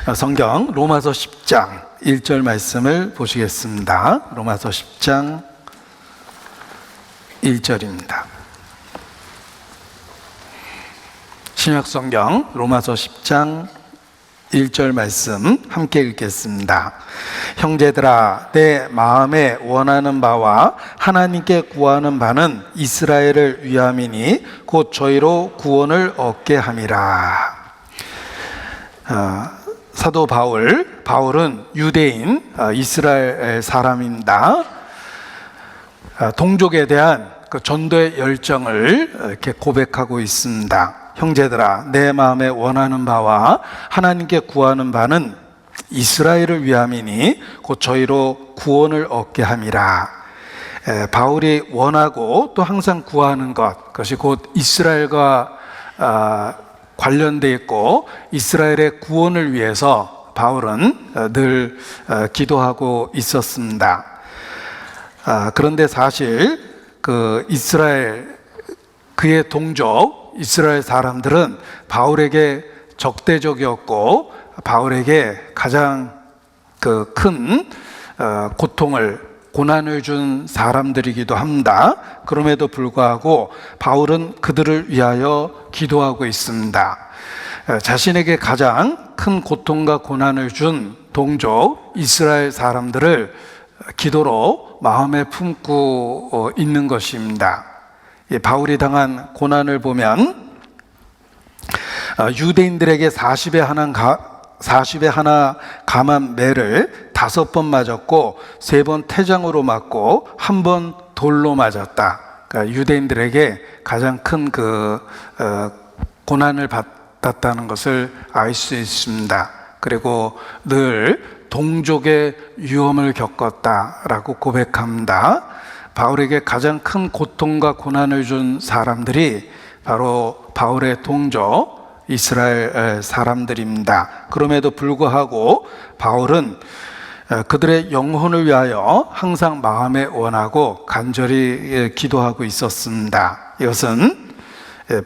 성경 로마서 10장 1절 말씀을 보시겠습니다. 로마서 10장 1절입니다. 신약성경 로마서 10장 1절 말씀 함께 읽겠습니다. 형제들아, 내 마음에 원하는 바와 하나님께 구하는 바는 이스라엘을 위함이니 곧 저희로 구원을 얻게 함이라. 사도 바울은 유대인 이스라엘 사람입니다. 동족에 대한 그 전도의 열정을 이렇게 고백하고 있습니다. 형제들아, 내 마음에 원하는 바와 하나님께 구하는 바는 이스라엘을 위함이니 곧 저희로 구원을 얻게 함이라. 바울이 원하고 또 항상 구하는 것, 그것이 곧 이스라엘과 관련되어 있고 이스라엘의 구원을 위해서 바울은 늘 기도하고 있었습니다. 그런데 사실 그 이스라엘, 그의 동족 이스라엘 사람들은 바울에게 적대적이었고 바울에게 가장 그 큰 고난을 준 사람들이기도 합니다. 그럼에도 불구하고 바울은 그들을 위하여 기도하고 있습니다. 자신에게 가장 큰 고통과 고난을 준 동족 이스라엘 사람들을 기도로 마음에 품고 있는 것입니다. 바울이 당한 고난을 보면 유대인들에게 40에 하나 감한 매를 5번 맞았고 3번 태장으로 맞고 1번 돌로 맞았다. 그러니까 유대인들에게 가장 큰 고난을 받았다는 것을 알 수 있습니다. 그리고 늘 동족의 위험을 겪었다라고 고백합니다. 바울에게 가장 큰 고통과 고난을 준 사람들이 바로 바울의 동족 이스라엘 사람들입니다. 그럼에도 불구하고 바울은 그들의 영혼을 위하여 항상 마음에 원하고 간절히 기도하고 있었습니다. 이것은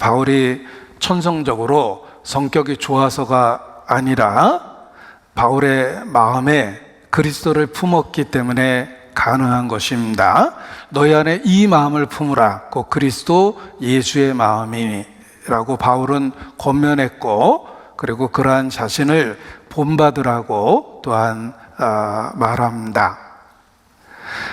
바울이 천성적으로 성격이 좋아서가 아니라 바울의 마음에 그리스도를 품었기 때문에 가능한 것입니다. 너희 안에 이 마음을 품으라. 곧 그리스도 예수의 마음이라고 바울은 권면했고, 그리고 그러한 자신을 본받으라고 또한 말합니다.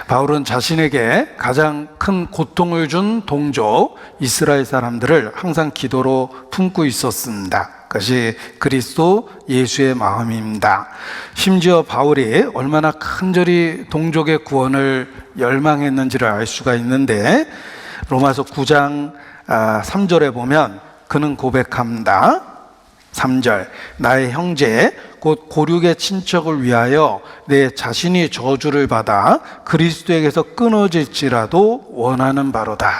바울은 자신에게 가장 큰 고통을 준 동족 이스라엘 사람들을 항상 기도로 품고 있었습니다. 그것이 그리스도 예수의 마음입니다. 심지어 바울이 얼마나 간절히 동족의 구원을 열망했는지를 알 수가 있는데 로마서 9장 3절에 보면 그는 고백합니다. 3절, 나의 형제 곧 고륙의 친척을 위하여 내 자신이 저주를 받아 그리스도에게서 끊어질지라도 원하는 바로다.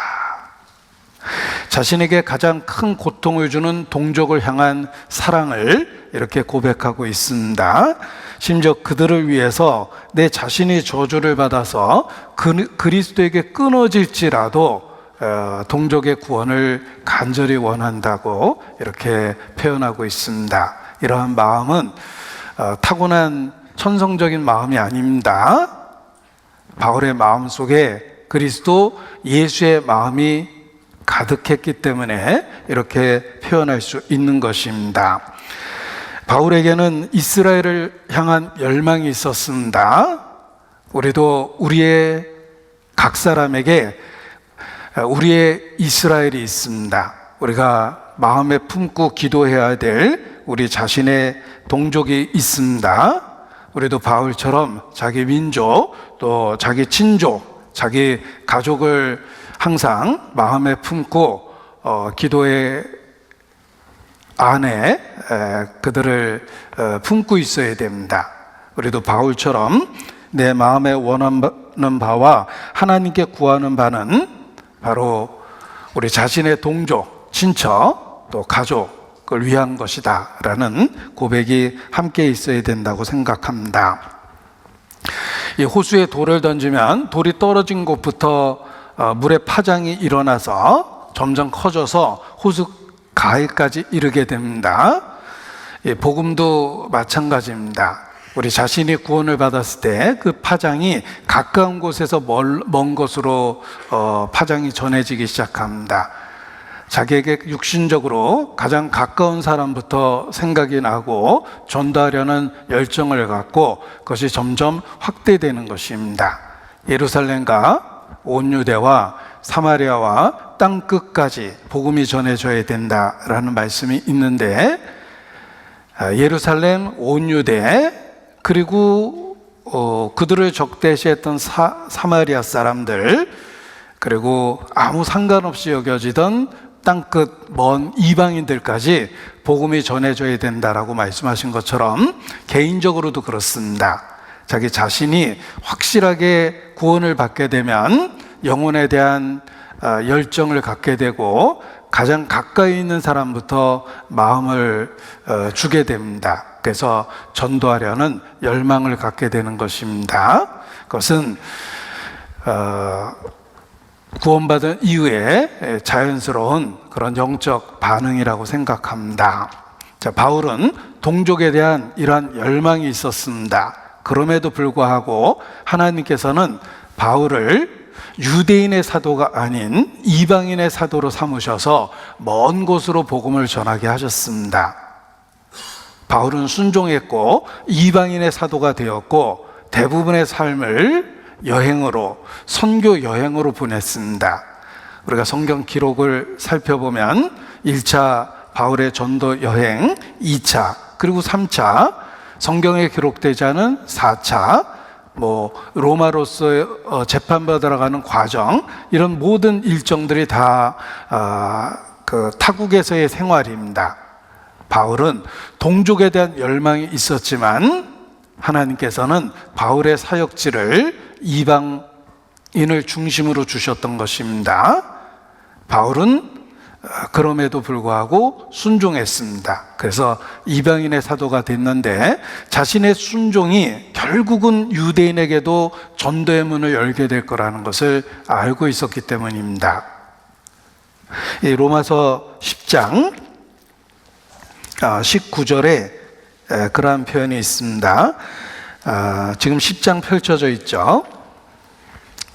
자신에게 가장 큰 고통을 주는 동족을 향한 사랑을 이렇게 고백하고 있습니다. 심지어 그들을 위해서 내 자신이 저주를 받아서 그리스도에게 끊어질지라도 동족의 구원을 간절히 원한다고 이렇게 표현하고 있습니다. 이러한 마음은 타고난 천성적인 마음이 아닙니다. 바울의 마음 속에 그리스도 예수의 마음이 가득했기 때문에 이렇게 표현할 수 있는 것입니다. 바울에게는 이스라엘을 향한 열망이 있었습니다. 우리도 우리의 각 사람에게 우리의 이스라엘이 있습니다. 우리가 마음에 품고 기도해야 될 우리 자신의 동족이 있습니다. 우리도 바울처럼 자기 민족 또 자기 친족, 자기 가족을 항상 마음에 품고 기도의 안에 그들을 품고 있어야 됩니다. 우리도 바울처럼 내 마음에 원하는 바와 하나님께 구하는 바는 바로 우리 자신의 동족, 친척, 또 가족을 위한 것이다 라는 고백이 함께 있어야 된다고 생각합니다. 이 호수에 돌을 던지면 돌이 떨어진 곳부터 물의 파장이 일어나서 점점 커져서 호수 가에까지 이르게 됩니다. 복음도 마찬가지입니다. 우리 자신이 구원을 받았을 때 그 파장이 가까운 곳에서 먼 곳으로 파장이 전해지기 시작합니다. 자기에게 육신적으로 가장 가까운 사람부터 생각이 나고 전도하려는 열정을 갖고 그것이 점점 확대되는 것입니다. 예루살렘과 온 유대와 사마리아와 땅 끝까지 복음이 전해져야 된다라는 말씀이 있는데, 예루살렘, 온 유대, 그리고 그들을 적대시했던 사마리아 사람들, 그리고 아무 상관없이 여겨지던 땅끝 먼 이방인들까지 복음이 전해져야 된다라고 말씀하신 것처럼 개인적으로도 그렇습니다. 자기 자신이 확실하게 구원을 받게 되면 영혼에 대한 열정을 갖게 되고 가장 가까이 있는 사람부터 마음을 주게 됩니다. 그래서 전도하려는 열망을 갖게 되는 것입니다. 그것은 구원받은 이후에 자연스러운 그런 영적 반응이라고 생각합니다. 자, 바울은 동족에 대한 이러한 열망이 있었습니다. 그럼에도 불구하고 하나님께서는 바울을 유대인의 사도가 아닌 이방인의 사도로 삼으셔서 먼 곳으로 복음을 전하게 하셨습니다. 바울은 순종했고 이방인의 사도가 되었고 대부분의 삶을 여행으로, 선교 여행으로 보냈습니다. 우리가 성경 기록을 살펴보면 1차 바울의 전도 여행, 2차, 그리고 3차, 성경에 기록되지 않은 4차, 로마로서 재판받으러 가는 과정, 이런 모든 일정들이 다 그 타국에서의 생활입니다. 바울은 동족에 대한 열망이 있었지만 하나님께서는 바울의 사역지를 이방인을 중심으로 주셨던 것입니다. 바울은 그럼에도 불구하고 순종했습니다. 그래서 이방인의 사도가 됐는데 자신의 순종이 결국은 유대인에게도 전도의 문을 열게 될 거라는 것을 알고 있었기 때문입니다. 이 로마서 10장 19절에 그러한 표현이 있습니다. 지금 10장 펼쳐져 있죠.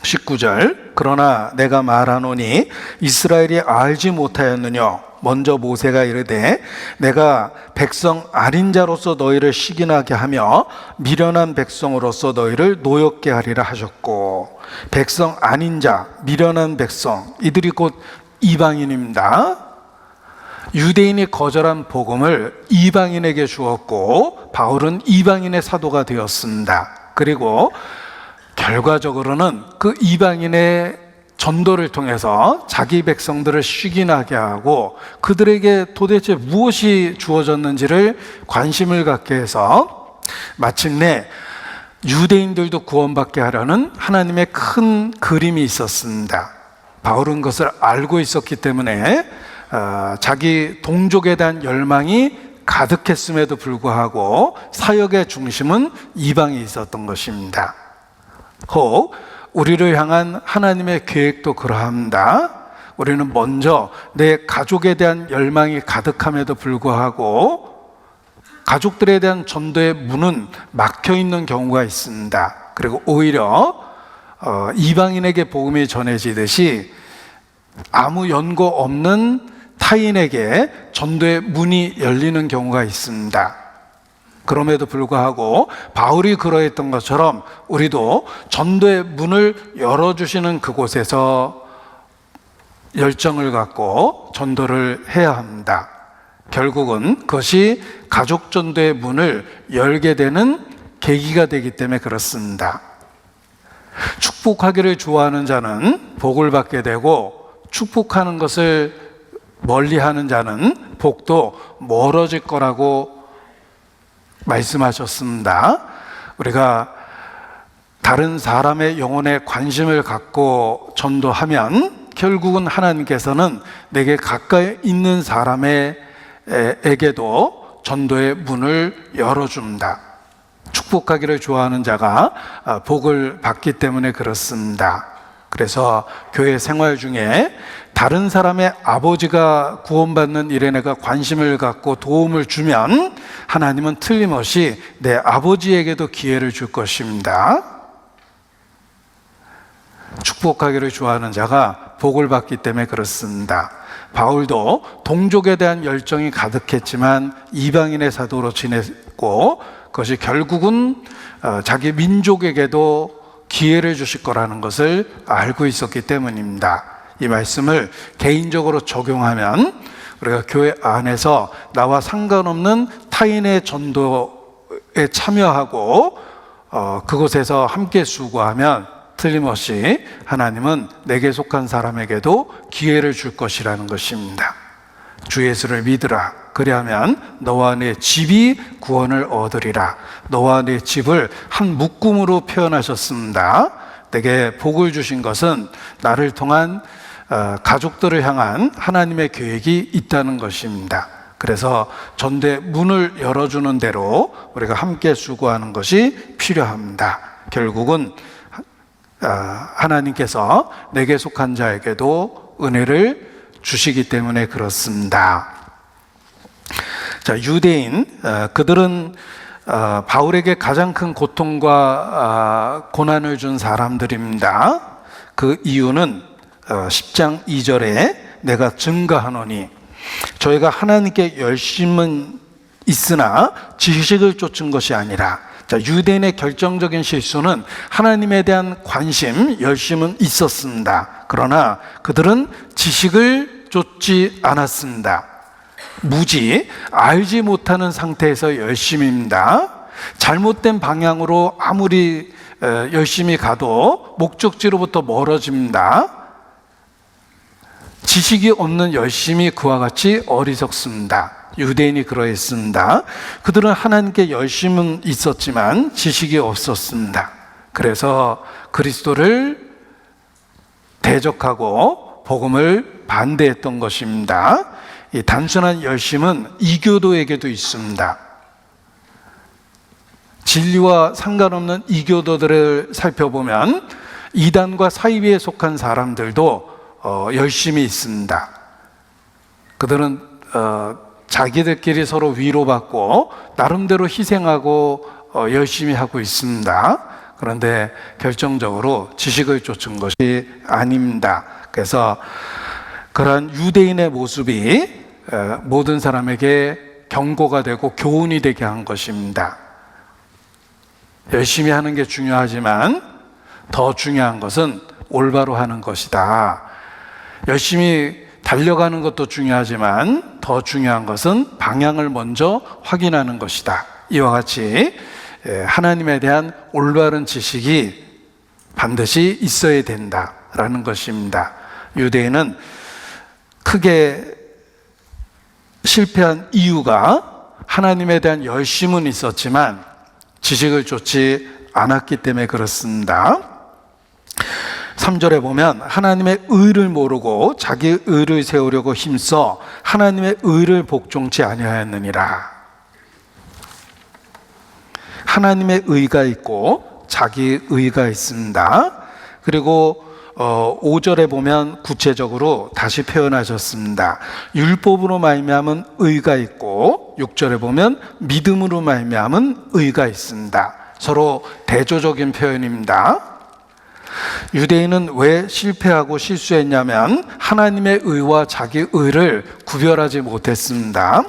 19절, 그러나 내가 말하노니 이스라엘이 알지 못하였느냐. 먼저 모세가 이르되 내가 백성 아닌 자로서 너희를 시기나게 하며 미련한 백성으로서 너희를 노엽게 하리라 하셨고, 백성 아닌 자, 미련한 백성, 이들이 곧 이방인입니다. 유대인이 거절한 복음을 이방인에게 주었고 바울은 이방인의 사도가 되었습니다. 그리고 결과적으로는 그 이방인의 전도를 통해서 자기 백성들을 시기나게 하고 그들에게 도대체 무엇이 주어졌는지를 관심을 갖게 해서 마침내 유대인들도 구원받게 하려는 하나님의 큰 그림이 있었습니다. 바울은 그것을 알고 있었기 때문에 자기 동족에 대한 열망이 가득했음에도 불구하고 사역의 중심은 이방에 있었던 것입니다. 혹 우리를 향한 하나님의 계획도 그러합니다. 우리는 먼저 내 가족에 대한 열망이 가득함에도 불구하고 가족들에 대한 전도의 문은 막혀 있는 경우가 있습니다. 그리고 오히려 이방인에게 복음이 전해지듯이 아무 연고 없는 타인에게 전도의 문이 열리는 경우가 있습니다. 그럼에도 불구하고 바울이 그러했던 것처럼 우리도 전도의 문을 열어주시는 그곳에서 열정을 갖고 전도를 해야 합니다. 결국은 그것이 가족 전도의 문을 열게 되는 계기가 되기 때문에 그렇습니다. 축복하기를 좋아하는 자는 복을 받게 되고 축복하는 것을 멀리하는 자는 복도 멀어질 거라고 말씀하셨습니다. 우리가 다른 사람의 영혼에 관심을 갖고 전도하면 결국은 하나님께서는 내게 가까이 있는 사람에게도 전도의 문을 열어줍니다. 축복하기를 좋아하는 자가 복을 받기 때문에 그렇습니다. 그래서 교회 생활 중에 다른 사람의 아버지가 구원받는 일에 내가 관심을 갖고 도움을 주면 하나님은 틀림없이 내 아버지에게도 기회를 줄 것입니다. 축복하기를 좋아하는 자가 복을 받기 때문에 그렇습니다. 바울도 동족에 대한 열정이 가득했지만 이방인의 사도로 지냈고 그것이 결국은 자기 민족에게도 기회를 주실 거라는 것을 알고 있었기 때문입니다. 이 말씀을 개인적으로 적용하면 우리가 교회 안에서 나와 상관없는 타인의 전도에 참여하고 그곳에서 함께 수고하면 틀림없이 하나님은 내게 속한 사람에게도 기회를 줄 것이라는 것입니다. 주 예수를 믿으라. 그리하면 너와 내 집이 구원을 얻으리라. 너와 내 집을 한 묶음으로 표현하셨습니다. 내게 복을 주신 것은 나를 통한 가족들을 향한 하나님의 계획이 있다는 것입니다. 그래서 전대 문을 열어주는 대로 우리가 함께 수고하는 것이 필요합니다. 결국은 하나님께서 내게 속한 자에게도 은혜를 주시기 때문에 그렇습니다. 자, 유대인 그들은 바울에게 가장 큰 고통과 고난을 준 사람들입니다. 그 이유는 10장 2절에 내가 증거하노니 저희가 하나님께 열심은 있으나 지식을 쫓은 것이 아니라. 자, 유대인의 결정적인 실수는 하나님에 대한 관심, 열심은 있었습니다. 그러나 그들은 지식을 쫓지 않았습니다. 무지, 알지 못하는 상태에서 열심입니다. 잘못된 방향으로 아무리 열심히 가도 목적지로부터 멀어집니다. 지식이 없는 열심이 그와 같이 어리석습니다. 유대인이 그러했습니다. 그들은 하나님께 열심은 있었지만 지식이 없었습니다. 그래서 그리스도를 대적하고 복음을 반대했던 것입니다. 이 단순한 열심은 이교도에게도 있습니다. 진리와 상관없는 이교도들을 살펴보면 이단과 사이비에 속한 사람들도 열심이 있습니다. 그들은 자기들끼리 서로 위로받고 나름대로 희생하고 열심히 하고 있습니다. 그런데 결정적으로 지식을 쫓은 것이 아닙니다. 그래서 그러한 유대인의 모습이 모든 사람에게 경고가 되고 교훈이 되게 한 것입니다. 열심히 하는 게 중요하지만 더 중요한 것은 올바로 하는 것이다. 열심히 달려가는 것도 중요하지만 더 중요한 것은 방향을 먼저 확인하는 것이다. 이와 같이 하나님에 대한 올바른 지식이 반드시 있어야 된다라는 것입니다. 유대인은 크게 실패한 이유가 하나님에 대한 열심은 있었지만 지식을 쫓지 않았기 때문에 그렇습니다. 3절에 보면 하나님의 의를 모르고 자기 의를 세우려고 힘써 하나님의 의를 복종치 아니하였느니라. 하나님의 의가 있고 자기 의가 있습니다. 그리고 5절에 보면 구체적으로 다시 표현하셨습니다. 율법으로 말미암은 의가 있고 6절에 보면 믿음으로 말미암은 의가 있습니다. 서로 대조적인 표현입니다. 유대인은 왜 실패하고 실수했냐면 하나님의 의와 자기 의를 구별하지 못했습니다.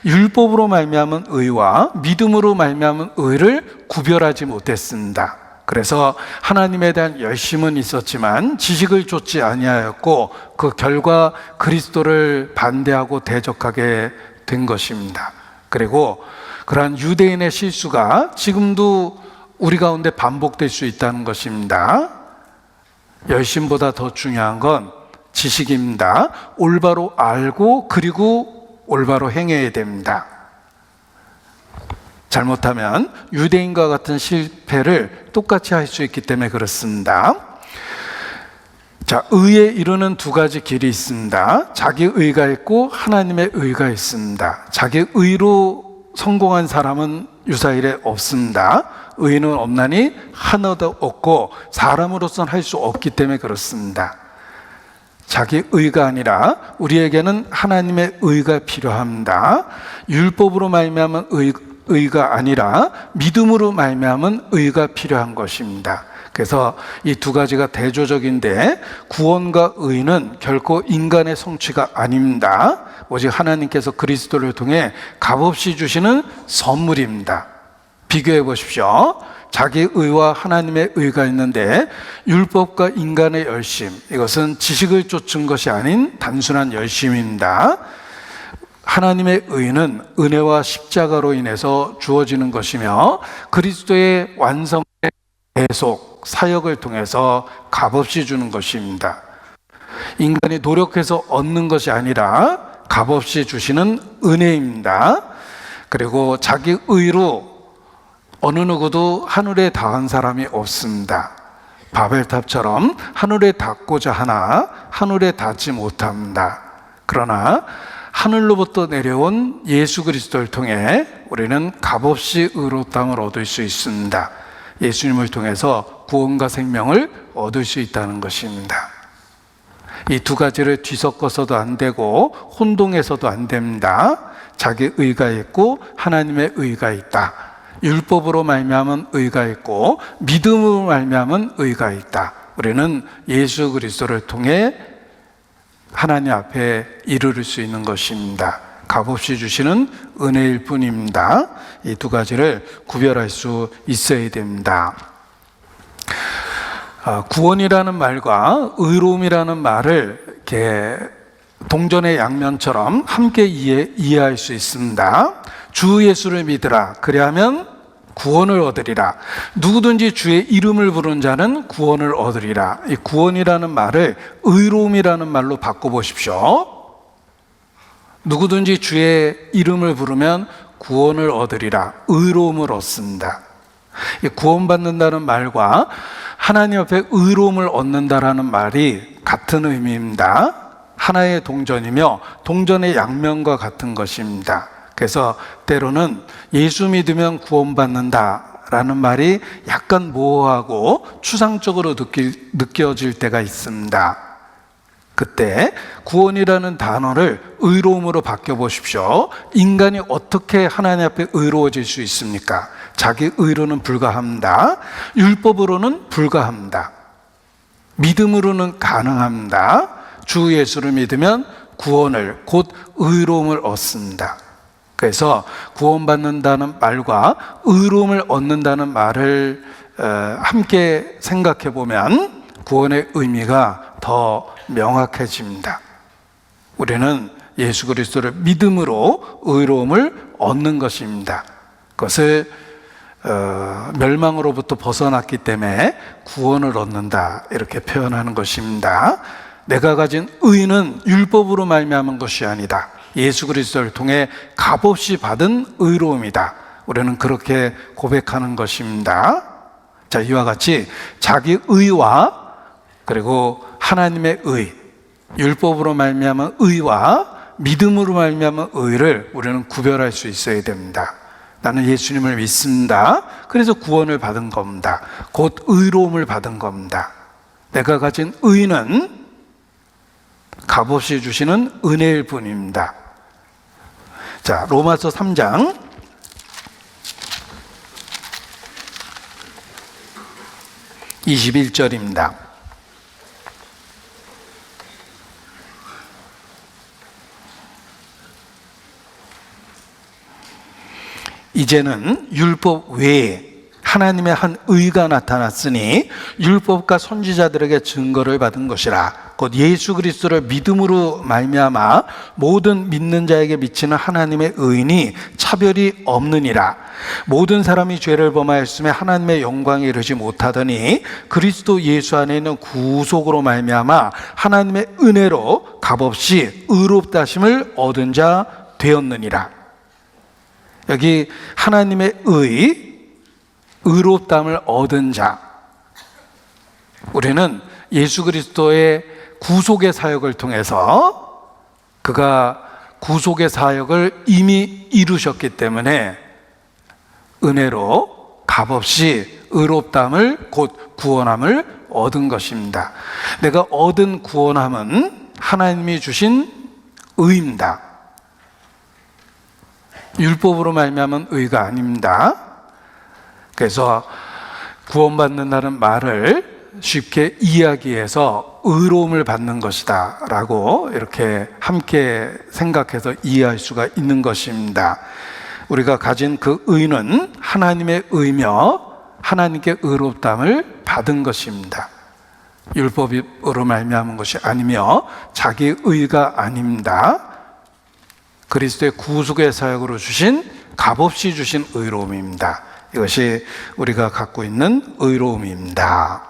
율법으로 말미암은 의와 믿음으로 말미암은 의를 구별하지 못했습니다. 그래서 하나님에 대한 열심은 있었지만 지식을 쫓지 아니하였고 그 결과 그리스도를 반대하고 대적하게 된 것입니다. 그리고 그러한 유대인의 실수가 지금도 우리 가운데 반복될 수 있다는 것입니다. 열심보다 더 중요한 건 지식입니다. 올바로 알고 그리고 올바로 행해야 됩니다. 잘못하면 유대인과 같은 실패를 똑같이 할 수 있기 때문에 그렇습니다. 자, 의에 이르는 두 가지 길이 있습니다. 자기 의가 있고 하나님의 의가 있습니다. 자기 의로 성공한 사람은 유사일에 없습니다. 의인은 없나니 하나도 없고 사람으로서는 할 수 없기 때문에 그렇습니다. 자기 의가 아니라 우리에게는 하나님의 의가 필요합니다. 율법으로 말미암은 의가 아니라 믿음으로 말미암은 의가 필요한 것입니다. 그래서 이 두 가지가 대조적인데 구원과 의는 결코 인간의 성취가 아닙니다. 오직 하나님께서 그리스도를 통해 값없이 주시는 선물입니다. 비교해 보십시오. 자기 의와 하나님의 의가 있는데 율법과 인간의 열심, 이것은 지식을 쫓은 것이 아닌 단순한 열심입니다. 하나님의 의는 은혜와 십자가로 인해서 주어지는 것이며 그리스도의 완성의 계속 사역을 통해서 값없이 주는 것입니다. 인간이 노력해서 얻는 것이 아니라 값없이 주시는 은혜입니다. 그리고 자기 의로 어느 누구도 하늘에 닿은 사람이 없습니다. 바벨탑처럼 하늘에 닿고자 하나 하늘에 닿지 못합니다. 그러나 하늘로부터 내려온 예수 그리스도를 통해 우리는 값없이 의롭다함을 얻을 수 있습니다. 예수님을 통해서 구원과 생명을 얻을 수 있다는 것입니다. 이 두 가지를 뒤섞어서도 안 되고 혼동해서도 안 됩니다. 자기 의가 있고 하나님의 의가 있다. 율법으로 말미암은 의가 있고 믿음으로 말미암은 의가 있다. 우리는 예수 그리스도를 통해 하나님 앞에 이르를 수 있는 것입니다. 값없이 주시는 은혜일 뿐입니다. 이 두 가지를 구별할 수 있어야 됩니다. 구원이라는 말과 의로움이라는 말을 이렇게 동전의 양면처럼 함께 이해할 수 있습니다. 주 예수를 믿으라. 그리하면 구원을 얻으리라. 누구든지 주의 이름을 부른 자는 구원을 얻으리라. 이 구원이라는 말을 의로움이라는 말로 바꿔보십시오. 누구든지 주의 이름을 부르면 구원을 얻으리라. 의로움을 얻습니다. 구원받는다는 말과 하나님 앞에 의로움을 얻는다라는 말이 같은 의미입니다. 하나의 동전이며 동전의 양면과 같은 것입니다. 그래서 때로는 예수 믿으면 구원받는다라는 말이 약간 모호하고 추상적으로 느껴질 때가 있습니다. 그때 구원이라는 단어를 의로움으로 바꿔보십시오. 인간이 어떻게 하나님 앞에 의로워질 수 있습니까? 자기 의로는 불가합니다. 율법으로는 불가합니다. 믿음으로는 가능합니다. 주 예수를 믿으면 구원을, 곧 의로움을 얻습니다. 그래서 구원받는다는 말과 의로움을 얻는다는 말을 함께 생각해 보면 구원의 의미가 더 명확해집니다. 우리는 예수 그리스도를 믿음으로 의로움을 얻는 것입니다. 그것을 멸망으로부터 벗어났기 때문에 구원을 얻는다, 이렇게 표현하는 것입니다. 내가 가진 의는 율법으로 말미암은 것이 아니다. 예수 그리스도를 통해 값없이 받은 의로움이다. 우리는 그렇게 고백하는 것입니다. 자, 이와 같이 자기 의와 그리고 하나님의 의, 율법으로 말미암은 의와 믿음으로 말미암은 의를 우리는 구별할 수 있어야 됩니다. 나는 예수님을 믿습니다. 그래서 구원을 받은 겁니다. 곧 의로움을 받은 겁니다. 내가 가진 의는 값없이 주시는 은혜일 뿐입니다. 자, 로마서 3장 21절입니다. 이제는 율법 외에 하나님의 한 의가 나타났으니 율법과 선지자들에게 증거를 받은 것이라. 곧 예수 그리스도를 믿음으로 말미암아 모든 믿는 자에게 미치는 하나님의 의인이 차별이 없느니라. 모든 사람이 죄를 범하였으며 하나님의 영광에 이르지 못하더니 그리스도 예수 안에 있는 구속으로 말미암아 하나님의 은혜로 값없이 의롭다 하심을 얻은 자 되었느니라. 여기 하나님의 의롭다함을 얻은 자, 우리는 예수 그리스도의 구속의 사역을 통해서 그가 구속의 사역을 이미 이루셨기 때문에 은혜로 값없이 의롭다함을 곧 구원함을 얻은 것입니다. 내가 얻은 구원함은 하나님이 주신 의입니다. 율법으로 말미암은 의가 아닙니다. 그래서 구원받는다는 말을 쉽게 이야기해서 의로움을 받는 것이다 라고 이렇게 함께 생각해서 이해할 수가 있는 것입니다. 우리가 가진 그 의는 하나님의 의며 하나님께 의롭다함을 받은 것입니다. 율법으로 말미암은 것이 아니며 자기의 의가 아닙니다. 그리스도의 구속의 사역으로 주신 값없이 주신 의로움입니다. 이것이 우리가 갖고 있는 의로움입니다.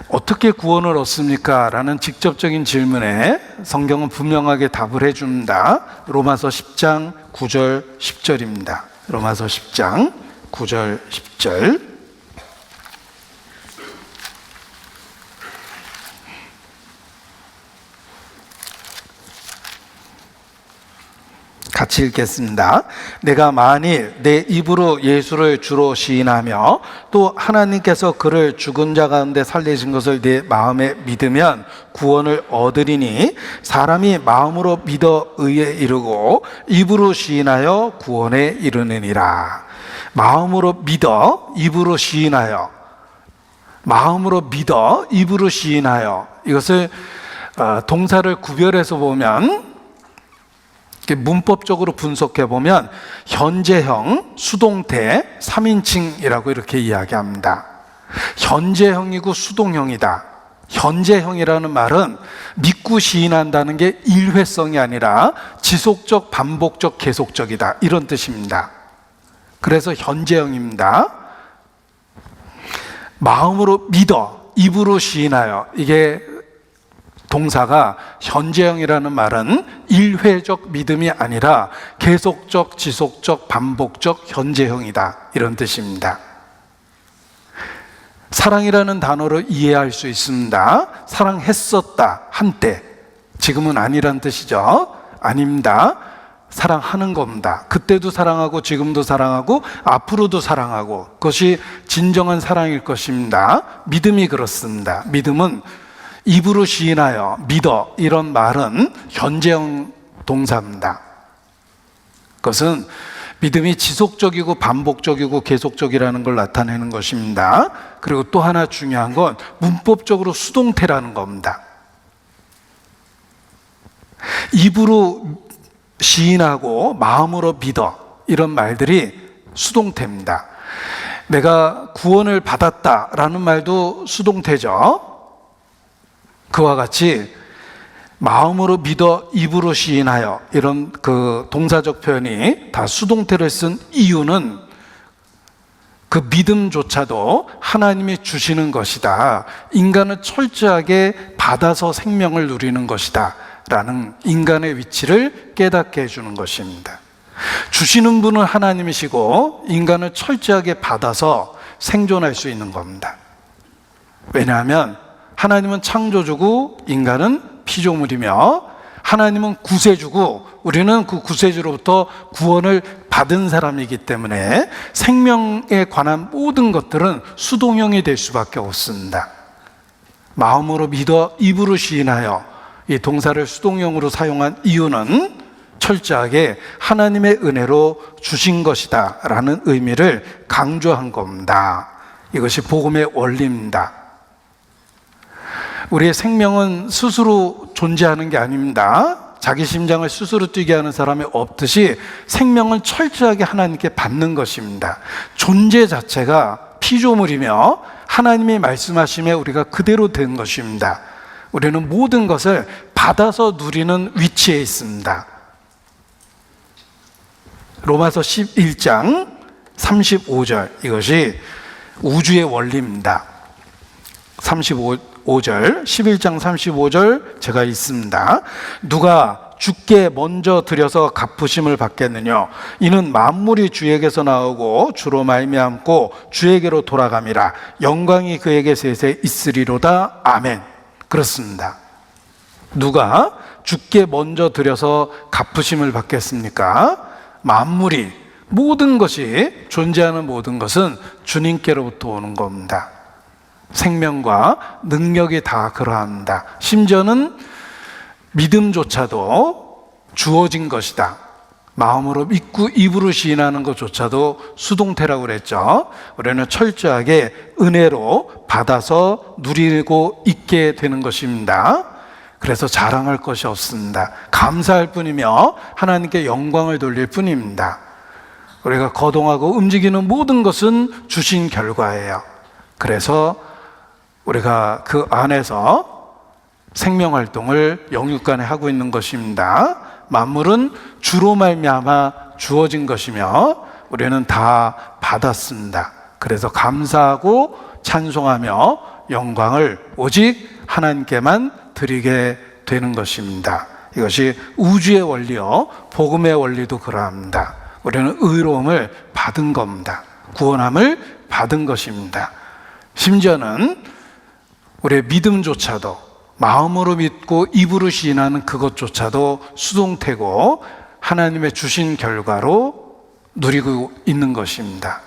어떻게 구원을 얻습니까? 라는 직접적인 질문에 성경은 분명하게 답을 해줍니다. 로마서 10장 9절 10절입니다. 로마서 10장 9절 10절. 같이 읽겠습니다. 내가 만일 내 입으로 예수를 주로 시인하며 또 하나님께서 그를 죽은 자 가운데 살리신 것을 내 마음에 믿으면 구원을 얻으리니 사람이 마음으로 믿어 의에 이르고 입으로 시인하여 구원에 이르느니라. 마음으로 믿어 입으로 시인하여, 마음으로 믿어 입으로 시인하여, 이것을 동사를 구별해서 보면 문법적으로 분석해 보면 현재형, 수동태, 3인칭이라고 이렇게 이야기합니다. 현재형이고 수동형이다. 현재형이라는 말은 믿고 시인한다는 게 일회성이 아니라 지속적, 반복적, 계속적이다, 이런 뜻입니다. 그래서 현재형입니다. 마음으로 믿어 입으로 시인하여, 이게 동사가 현재형이라는 말은 일회적 믿음이 아니라 계속적, 지속적, 반복적 현재형이다, 이런 뜻입니다. 사랑이라는 단어로 이해할 수 있습니다. 사랑했었다, 한때. 지금은 아니란 뜻이죠. 아닙니다. 사랑하는 겁니다. 그때도 사랑하고 지금도 사랑하고 앞으로도 사랑하고, 그것이 진정한 사랑일 것입니다. 믿음이 그렇습니다. 믿음은 입으로 시인하여 믿어, 이런 말은 현재형 동사입니다. 그것은 믿음이 지속적이고 반복적이고 계속적이라는 걸 나타내는 것입니다. 그리고 또 하나 중요한 건 문법적으로 수동태라는 겁니다. 입으로 시인하고 마음으로 믿어, 이런 말들이 수동태입니다. 내가 구원을 받았다라는 말도 수동태죠. 그와 같이 마음으로 믿어 입으로 시인하여, 이런 그 동사적 표현이 다 수동태를 쓴 이유는 그 믿음조차도 하나님이 주시는 것이다, 인간은 철저하게 받아서 생명을 누리는 것이다 라는 인간의 위치를 깨닫게 해주는 것입니다. 주시는 분은 하나님이시고 인간을 철저하게 받아서 생존할 수 있는 겁니다. 왜냐하면 하나님은 창조주고 인간은 피조물이며, 하나님은 구세주고 우리는 그 구세주로부터 구원을 받은 사람이기 때문에 생명에 관한 모든 것들은 수동형이 될 수밖에 없습니다. 마음으로 믿어 입으로 시인하여, 이 동사를 수동형으로 사용한 이유는 철저하게 하나님의 은혜로 주신 것이다 라는 의미를 강조한 겁니다. 이것이 복음의 원리입니다. 우리의 생명은 스스로 존재하는 게 아닙니다. 자기 심장을 스스로 뛰게 하는 사람이 없듯이 생명은 철저하게 하나님께 받는 것입니다. 존재 자체가 피조물이며 하나님이 말씀하심에 우리가 그대로 된 것입니다. 우리는 모든 것을 받아서 누리는 위치에 있습니다. 로마서 11장 35절, 이것이 우주의 원리입니다. 11장 35절 제가 읽습니다. 누가 주께 먼저 드려서 갚으심을 받겠느냐? 이는 만물이 주에게서 나오고 주로 말미암고 주에게로 돌아감이라. 영광이 그에게 세세 있으리로다. 아멘. 그렇습니다. 누가 주께 먼저 드려서 갚으심을 받겠습니까? 만물이, 모든 것이, 존재하는 모든 것은 주님께로부터 오는 겁니다. 생명과 능력이 다 그러합니다. 심지어는 믿음조차도 주어진 것이다. 마음으로 믿고 입으로 시인하는 것조차도 수동태라고 그랬죠. 우리는 철저하게 은혜로 받아서 누리고 있게 되는 것입니다. 그래서 자랑할 것이 없습니다. 감사할 뿐이며 하나님께 영광을 돌릴 뿐입니다. 우리가 거동하고 움직이는 모든 것은 주신 결과예요. 그래서 우리가 그 안에서 생명활동을 영육간에 하고 있는 것입니다. 만물은 주로 말미암아 주어진 것이며 우리는 다 받았습니다. 그래서 감사하고 찬송하며 영광을 오직 하나님께만 드리게 되는 것입니다. 이것이 우주의 원리요, 복음의 원리도 그러합니다. 우리는 의로움을 받은 겁니다. 구원함을 받은 것입니다. 심지어는 우리의 믿음조차도, 마음으로 믿고 입으로 시인하는 그것조차도 수동태고 하나님의 주신 결과로 누리고 있는 것입니다.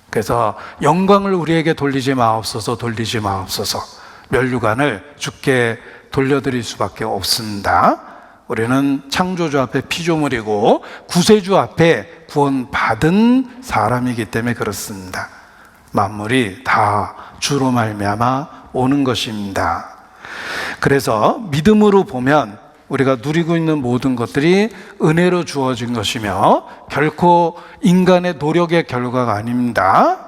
그래서 영광을 우리에게 돌리지 마옵소서, 돌리지 마옵소서. 면류관을 주께 돌려드릴 수밖에 없습니다. 우리는 창조주 앞에 피조물이고 구세주 앞에 구원받은 사람이기 때문에 그렇습니다. 만물이 다 주로 말미암아 오는 것입니다. 그래서 믿음으로 보면 우리가 누리고 있는 모든 것들이 은혜로 주어진 것이며 결코 인간의 노력의 결과가 아닙니다.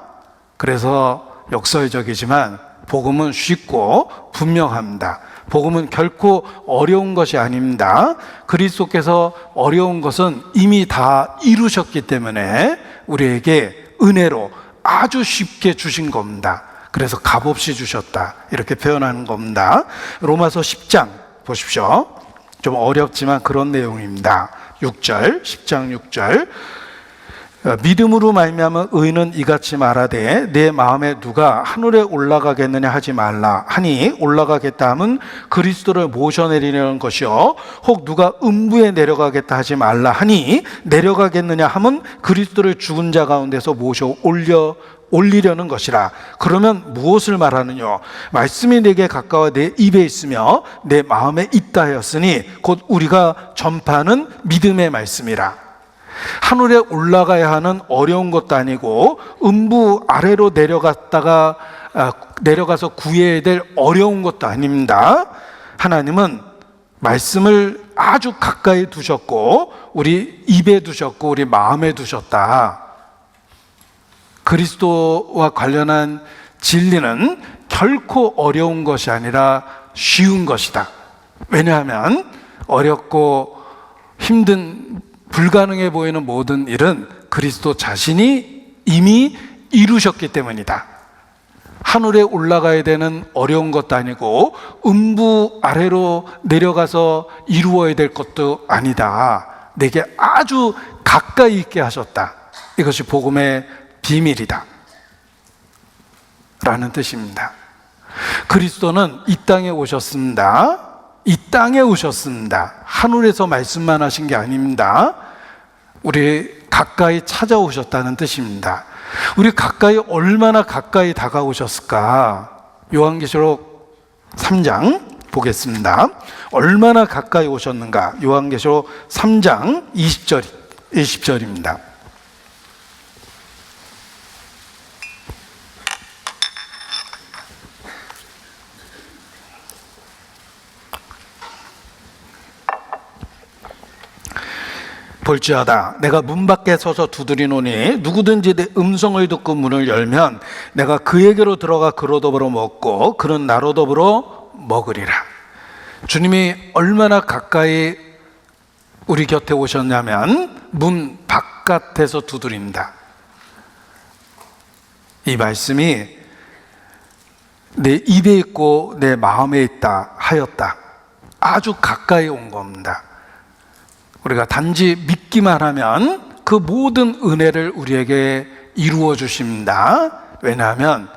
그래서 역설적이지만 복음은 쉽고 분명합니다. 복음은 결코 어려운 것이 아닙니다. 그리스도께서 어려운 것은 이미 다 이루셨기 때문에 우리에게 은혜로 아주 쉽게 주신 겁니다. 그래서 값없이 주셨다, 이렇게 표현하는 겁니다. 로마서 10장 보십시오. 좀 어렵지만 그런 내용입니다. 6절, 10장 6절. 믿음으로 말미암아 의인은 이같이 말하되 내 마음에 누가 하늘에 올라가겠느냐 하지 말라 하니 올라가겠다 함은 그리스도를 모셔내리려는 것이요 혹 누가 음부에 내려가겠다 하지 말라 하니 내려가겠느냐 함은 그리스도를 죽은 자 가운데서 모셔 올리려는 것이라. 그러면 무엇을 말하느냐? 말씀이 내게 가까워 내 입에 있으며 내 마음에 있다 하였으니 곧 우리가 전파하는 믿음의 말씀이라. 하늘에 올라가야 하는 어려운 것도 아니고 음부 아래로 내려가서 구해야 될 어려운 것도 아닙니다. 하나님은 말씀을 아주 가까이 두셨고 우리 입에 두셨고 우리 마음에 두셨다. 그리스도와 관련한 진리는 결코 어려운 것이 아니라 쉬운 것이다. 왜냐하면 어렵고 힘든 불가능해 보이는 모든 일은 그리스도 자신이 이미 이루셨기 때문이다. 하늘에 올라가야 되는 어려운 것도 아니고 음부 아래로 내려가서 이루어야 될 것도 아니다. 내게 아주 가까이 있게 하셨다. 이것이 복음의 비밀이다 라는 뜻입니다. 그리스도는 이 땅에 오셨습니다. 이 땅에 오셨습니다. 하늘에서 말씀만 하신 게 아닙니다. 우리 가까이 찾아오셨다는 뜻입니다. 우리 가까이 얼마나 가까이 다가오셨을까? 요한계시록 3장 보겠습니다. 얼마나 가까이 오셨는가? 요한계시록 3장 20절입니다. 볼지어다 내가 문 밖에 서서 두드리노니 누구든지 내 음성을 듣고 문을 열면 내가 그에게로 들어가 그로 더불어 먹고 그는 나로 더불어 먹으리라. 주님이 얼마나 가까이 우리 곁에 오셨냐면 문 바깥에서 두드린다. 이 말씀이 내 입에 있고 내 마음에 있다 하였다. 아주 가까이 온 겁니다. 우리가 단지 믿기만 하면 그 모든 은혜를 우리에게 이루어 주십니다. 왜냐하면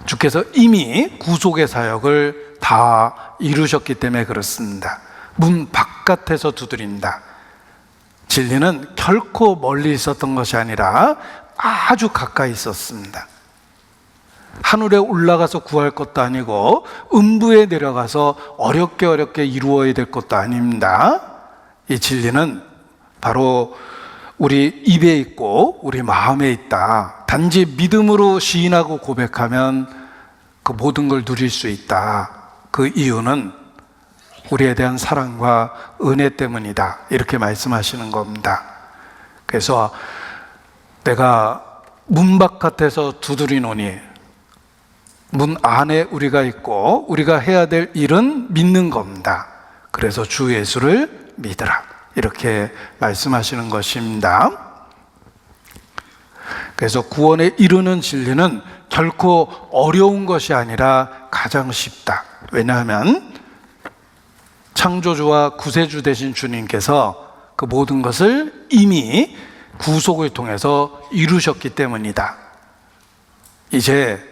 주께서 이미 구속의 사역을 다 이루셨기 때문에 그렇습니다. 문 바깥에서 두드린다. 진리는 결코 멀리 있었던 것이 아니라 아주 가까이 있었습니다. 하늘에 올라가서 구할 것도 아니고 음부에 내려가서 어렵게 이루어야 될 것도 아닙니다. 이 진리는 바로 우리 입에 있고 우리 마음에 있다. 단지 믿음으로 시인하고 고백하면 그 모든 걸 누릴 수 있다. 그 이유는 우리에 대한 사랑과 은혜 때문이다. 이렇게 말씀하시는 겁니다. 그래서 내가 문 바깥에서 두드리노니, 문 안에 우리가 있고 우리가 해야 될 일은 믿는 겁니다. 그래서 주 예수를 믿으라. 이렇게 말씀하시는 것입니다. 그래서 구원에 이르는 진리는 결코 어려운 것이 아니라 가장 쉽다. 왜냐하면 창조주와 구세주 되신 주님께서 그 모든 것을 이미 구속을 통해서 이루셨기 때문이다. 이제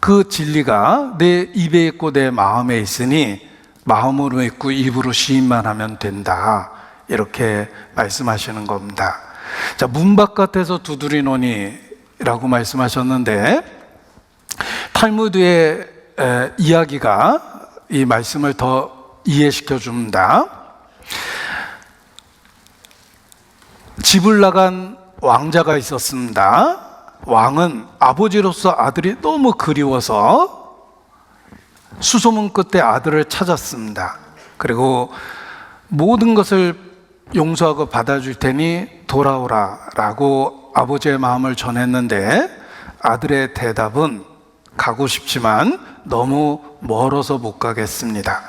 그 진리가 내 입에 있고 내 마음에 있으니 마음으로 믿고 입으로 시인만 하면 된다. 이렇게 말씀하시는 겁니다. 자, 문 바깥에서 두드리노니 라고 말씀하셨는데, 탈무드의 이야기가 이 말씀을 더 이해시켜 줍니다. 집을 나간 왕자가 있었습니다. 왕은 아버지로서 아들이 너무 그리워서 수소문 끝에 아들을 찾았습니다. 그리고 모든 것을 용서하고 받아줄 테니 돌아오라 라고 아버지의 마음을 전했는데, 아들의 대답은 가고 싶지만 너무 멀어서 못 가겠습니다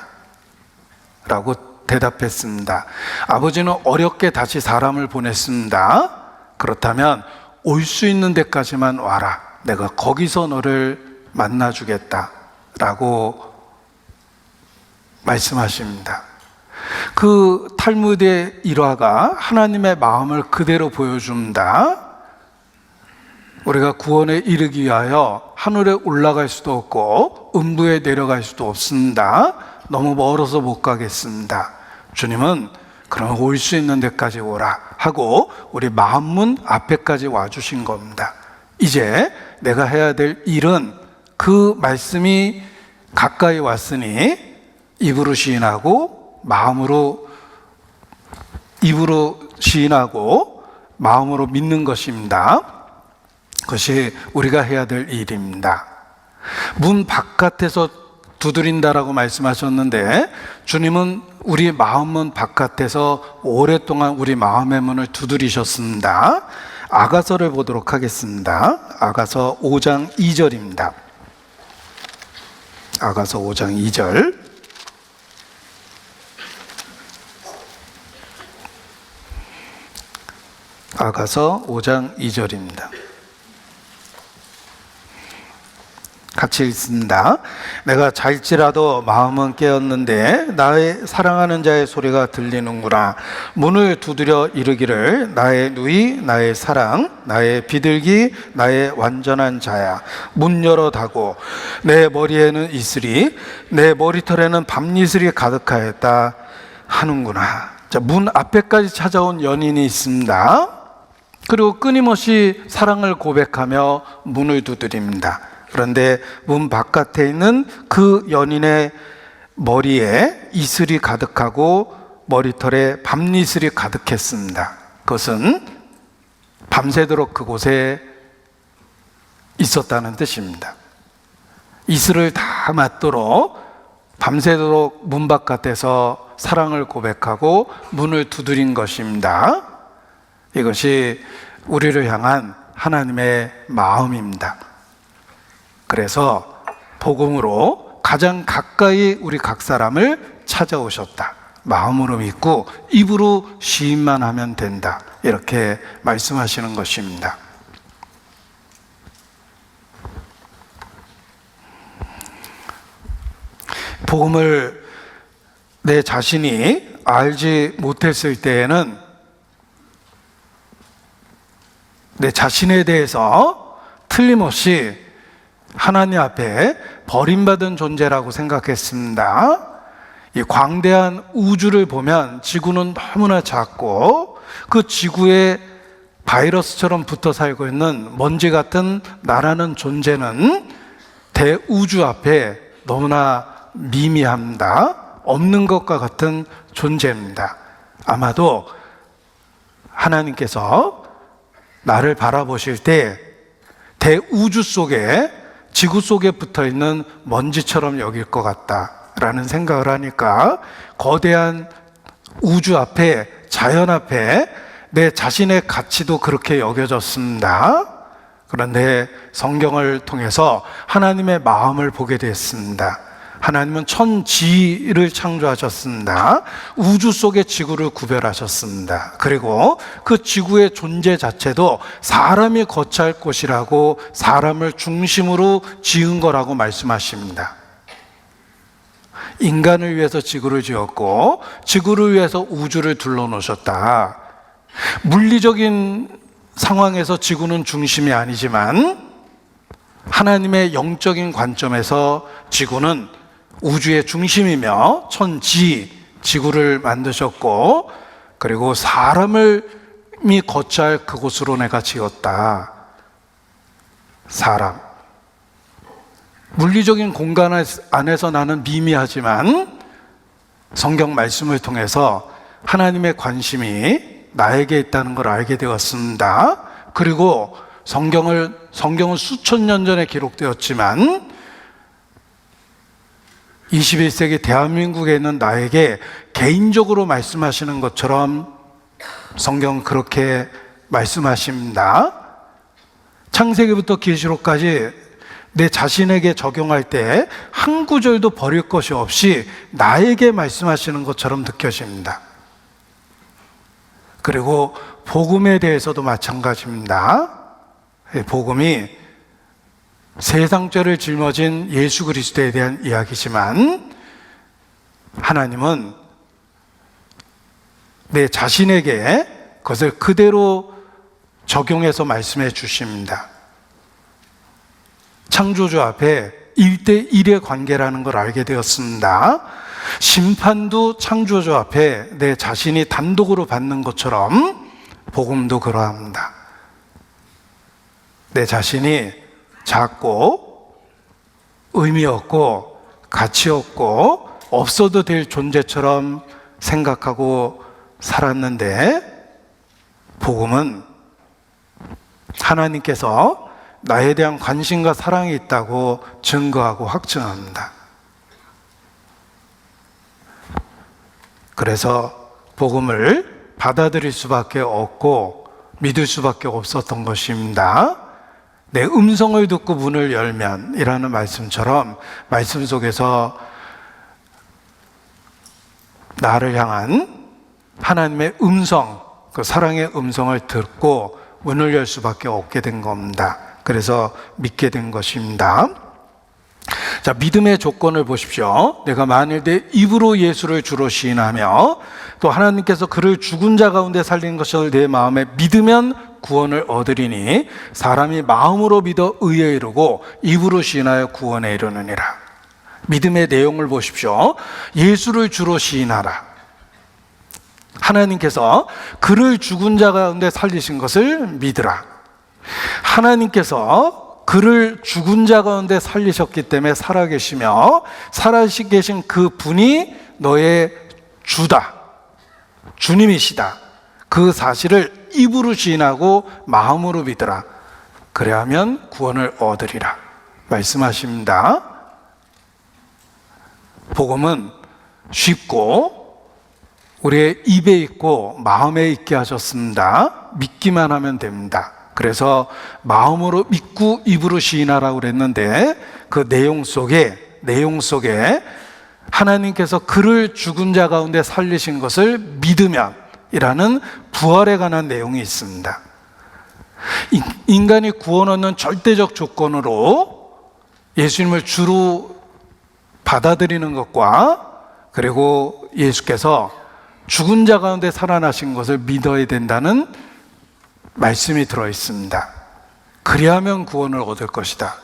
라고 대답했습니다. 아버지는 어렵게 다시 사람을 보냈습니다. 그렇다면 올 수 있는 데까지만 와라. 내가 거기서 너를 만나주겠다 라고 말씀하십니다. 그 탈무드의 일화가 하나님의 마음을 그대로 보여줍니다. 우리가 구원에 이르기 위하여 하늘에 올라갈 수도 없고 음부에 내려갈 수도 없습니다. 너무 멀어서 못 가겠습니다. 주님은 그럼 올 수 있는 데까지 오라 하고 우리 마음문 앞에까지 와주신 겁니다. 이제 내가 해야 될 일은 그 말씀이 가까이 왔으니 입으로 시인하고 입으로 시인하고 마음으로 믿는 것입니다. 그것이 우리가 해야 될 일입니다. 문 바깥에서 두드린다라고 말씀하셨는데, 주님은 우리 마음문 바깥에서 오랫동안 우리 마음의 문을 두드리셨습니다. 아가서를 보도록 하겠습니다. 아가서 5장 2절입니다. 아가서 5장 2절. 아가서 5장 2절입니다. 같이 읽습니다. 내가 잘지라도 마음은 깨었는데 나의 사랑하는 자의 소리가 들리는구나. 문을 두드려 이르기를 나의 누이, 나의 사랑, 나의 비둘기, 나의 완전한 자야. 문 열어 닫고 내 머리에는 이슬이, 내 머리털에는 밤이슬이 가득하였다 하는구나. 자, 문 앞에까지 찾아온 연인이 있습니다. 그리고 끊임없이 사랑을 고백하며 문을 두드립니다. 그런데 문 바깥에 있는 그 연인의 머리에 이슬이 가득하고 머리털에 밤이슬이 가득했습니다. 그것은 밤새도록 그곳에 있었다는 뜻입니다. 이슬을 다 맞도록 밤새도록 문 바깥에서 사랑을 고백하고 문을 두드린 것입니다. 이것이 우리를 향한 하나님의 마음입니다. 그래서 복음으로 가장 가까이 우리 각 사람을 찾아오셨다. 마음으로 믿고 입으로 시인만 하면 된다. 이렇게 말씀하시는 것입니다. 복음을 내 자신이 알지 못했을 때에는 내 자신에 대해서 틀림없이 하나님 앞에 버림받은 존재라고 생각했습니다. 이 광대한 우주를 보면 지구는 너무나 작고 그 지구에 바이러스처럼 붙어 살고 있는 먼지 같은 나라는 존재는 대우주 앞에 너무나 미미합니다. 없는 것과 같은 존재입니다. 아마도 하나님께서 나를 바라보실 때 대우주 속에, 지구 속에 붙어 있는 먼지처럼 여길 것 같다라는 생각을 하니까 거대한 우주 앞에, 자연 앞에 내 자신의 가치도 그렇게 여겨졌습니다. 그런데 성경을 통해서 하나님의 마음을 보게 됐습니다. 하나님은 천지를 창조하셨습니다. 우주 속의 지구를 구별하셨습니다. 그리고 그 지구의 존재 자체도 사람이 거처할 곳이라고, 사람을 중심으로 지은 거라고 말씀하십니다. 인간을 위해서 지구를 지었고 지구를 위해서 우주를 둘러놓으셨다. 물리적인 상황에서 지구는 중심이 아니지만 하나님의 영적인 관점에서 지구는 우주의 중심이며 지구를 만드셨고, 그리고 사람이 거처할 그곳으로 내가 지었다. 사람. 물리적인 공간 안에서 나는 미미하지만 성경 말씀을 통해서 하나님의 관심이 나에게 있다는 걸 알게 되었습니다. 그리고 성경은 수천 년 전에 기록되었지만 21세기 대한민국에 있는 나에게 개인적으로 말씀하시는 것처럼 성경은 그렇게 말씀하십니다. 창세기부터 계시록까지 내 자신에게 적용할 때 한 구절도 버릴 것이 없이 나에게 말씀하시는 것처럼 느껴집니다. 그리고 복음에 대해서도 마찬가지입니다. 복음이 세상 죄를 짊어진 예수 그리스도에 대한 이야기지만 하나님은 내 자신에게 그것을 그대로 적용해서 말씀해 주십니다. 창조주 앞에 1대1의 관계라는 걸 알게 되었습니다. 심판도 창조주 앞에 내 자신이 단독으로 받는 것처럼 복음도 그러합니다. 내 자신이 작고 의미 없고 가치 없고 없어도 될 존재처럼 생각하고 살았는데 복음은 하나님께서 나에 대한 관심과 사랑이 있다고 증거하고 확증합니다. 그래서 복음을 받아들일 수밖에 없고 믿을 수밖에 없었던 것입니다. 내 음성을 듣고 문을 열면 이라는 말씀처럼 말씀 속에서 나를 향한 하나님의 음성, 그 사랑의 음성을 듣고 문을 열 수밖에 없게 된 겁니다. 그래서 믿게 된 것입니다. 자, 믿음의 조건을 보십시오. 내가 만일 내 입으로 예수를 주로 시인하며 또 하나님께서 그를 죽은 자 가운데 살린 것을 내 마음에 믿으면 구원을 얻으리니 사람이 마음으로 믿어 의에 이르고 입으로 시인하여 구원에 이르느니라. 믿음의 내용을 보십시오. 예수를 주로 시인하라. 하나님께서 그를 죽은 자 가운데 살리신 것을 믿으라. 하나님께서 그를 죽은 자 가운데 살리셨기 때문에 살아계시며 살아계신 그 분이 너의 주다, 주님이시다. 그 사실을 입으로 시인하고 마음으로 믿으라. 그래야면 구원을 얻으리라 말씀하십니다. 복음은 쉽고 우리의 입에 있고 마음에 있게 하셨습니다. 믿기만 하면 됩니다. 그래서 마음으로 믿고 입으로 시인하라고 그랬는데 그 내용 속에 하나님께서 그를 죽은 자 가운데 살리신 것을 믿으면 이라는 부활에 관한 내용이 있습니다. 인간이 구원 얻는 절대적 조건으로 예수님을 주로 받아들이는 것과 그리고 예수께서 죽은 자 가운데 살아나신 것을 믿어야 된다는 말씀이 들어 있습니다. 그리하면 구원을 얻을 것이다.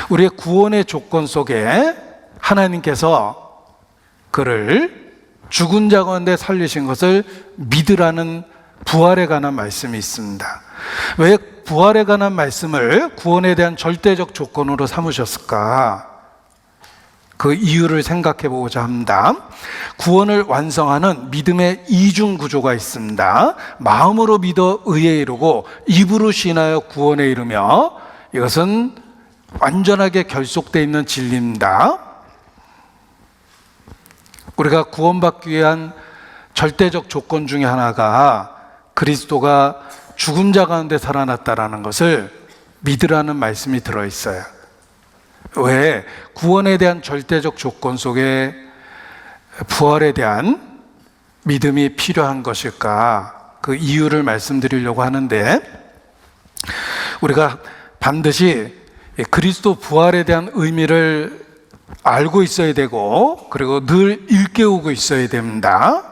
우리의 구원의 조건 속에 하나님께서 그를 죽은 자 가운데 살리신 것을 믿으라는 부활에 관한 말씀이 있습니다. 왜 부활에 관한 말씀을 구원에 대한 절대적 조건으로 삼으셨을까? 그 이유를 생각해 보고자 합니다. 구원을 완성하는 믿음의 이중 구조가 있습니다. 마음으로 믿어 의에 이르고 입으로 신하여 구원에 이르며, 이것은 완전하게 결속되어 있는 진리입니다. 우리가 구원받기 위한 절대적 조건 중에 하나가 그리스도가 죽은 자 가운데 살아났다라는 것을 믿으라는 말씀이 들어있어요. 왜 구원에 대한 절대적 조건 속에 부활에 대한 믿음이 필요한 것일까? 그 이유를 말씀드리려고 하는데, 우리가 반드시 그리스도 부활에 대한 의미를 알고 있어야 되고, 그리고 늘 일깨우고 있어야 됩니다.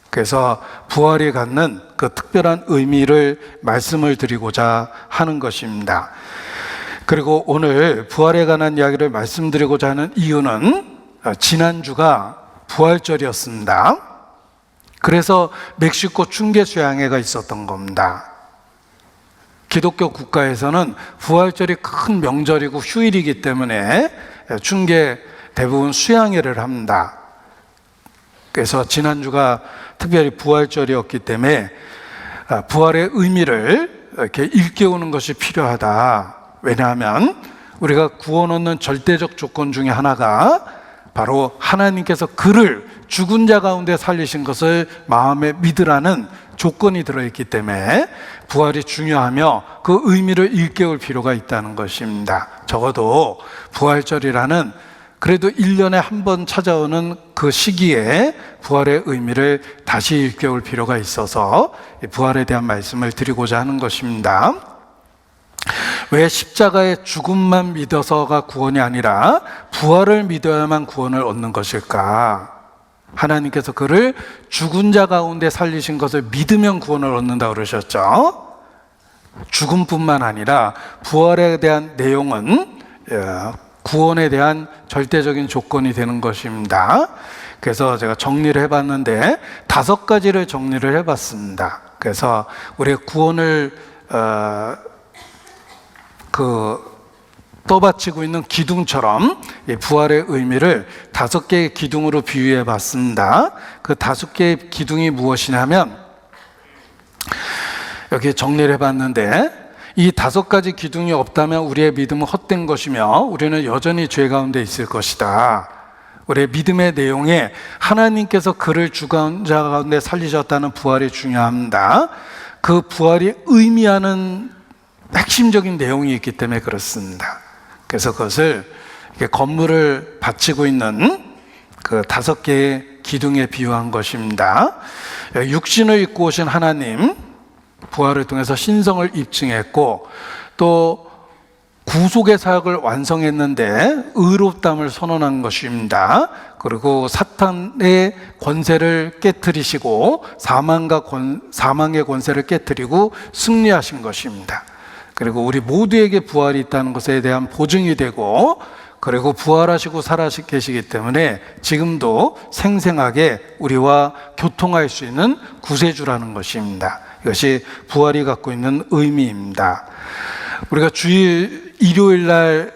그래서 부활이 갖는 그 특별한 의미를 말씀을 드리고자 하는 것입니다. 그리고 오늘 부활에 관한 이야기를 말씀드리고자 하는 이유는 지난주가 부활절이었습니다. 그래서 멕시코 춘계 수양회가 있었던 겁니다. 기독교 국가에서는 부활절이 큰 명절이고 휴일이기 때문에 춘계 대부분 수양회를 합니다. 그래서 지난주가 특별히 부활절이었기 때문에 부활의 의미를 이렇게 일깨우는 것이 필요하다. 왜냐하면 우리가 구원 얻는 절대적 조건 중에 하나가 바로 하나님께서 그를 죽은 자 가운데 살리신 것을 마음에 믿으라는 조건이 들어있기 때문에 부활이 중요하며 그 의미를 일깨울 필요가 있다는 것입니다. 적어도 부활절이라는 그래도 1년에 한 번 찾아오는 그 시기에 부활의 의미를 다시 일깨울 필요가 있어서 부활에 대한 말씀을 드리고자 하는 것입니다. 왜 십자가의 죽음만 믿어서가 구원이 아니라 부활을 믿어야만 구원을 얻는 것일까? 하나님께서 그를 죽은 자 가운데 살리신 것을 믿으면 구원을 얻는다고 그러셨죠. 죽음뿐만 아니라 부활에 대한 내용은 구원에 대한 절대적인 조건이 되는 것입니다. 그래서 제가 정리를 해봤는데 5가지를 정리를 해봤습니다. 그래서 우리의 구원을 떠받치고 있는 기둥처럼 부활의 의미를 5개의 기둥으로 비유해 봤습니다. 그 5개의 기둥이 무엇이냐면, 여기 정리를 해봤는데, 이 5가지 기둥이 없다면 우리의 믿음은 헛된 것이며 우리는 여전히 죄 가운데 있을 것이다. 우리의 믿음의 내용에 하나님께서 그를 죽은 자 가운데 살리셨다는 부활이 중요합니다. 그 부활이 의미하는 핵심적인 내용이 있기 때문에 그렇습니다. 그래서 그것을 건물을 받치고 있는 그 5개의 기둥에 비유한 것입니다. 육신을 입고 오신 하나님, 부활을 통해서 신성을 입증했고, 또 구속의 사역을 완성했는데 의롭다함을 선언한 것입니다. 그리고 사탄의 권세를 깨트리시고 사망의 권세를 깨트리고 승리하신 것입니다. 그리고 우리 모두에게 부활이 있다는 것에 대한 보증이 되고, 그리고 부활하시고 살아계시기 때문에 지금도 생생하게 우리와 교통할 수 있는 구세주라는 것입니다. 이것이 부활이 갖고 있는 의미입니다. 우리가 주일 일요일 날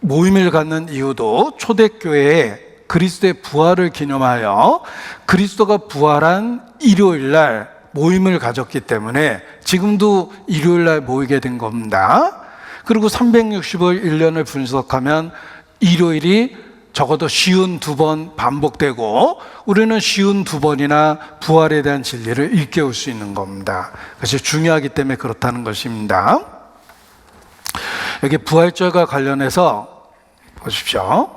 모임을 갖는 이유도 초대교회에 그리스도의 부활을 기념하여 그리스도가 부활한 일요일 날 모임을 가졌기 때문에 지금도 일요일 날 모이게 된 겁니다. 그리고 365일 1년을 분석하면 일요일이 적어도 52번 반복되고 우리는 52번이나 부활에 대한 진리를 일깨울 수 있는 겁니다. 그것이 중요하기 때문에 그렇다는 것입니다. 여기 부활절과 관련해서 보십시오.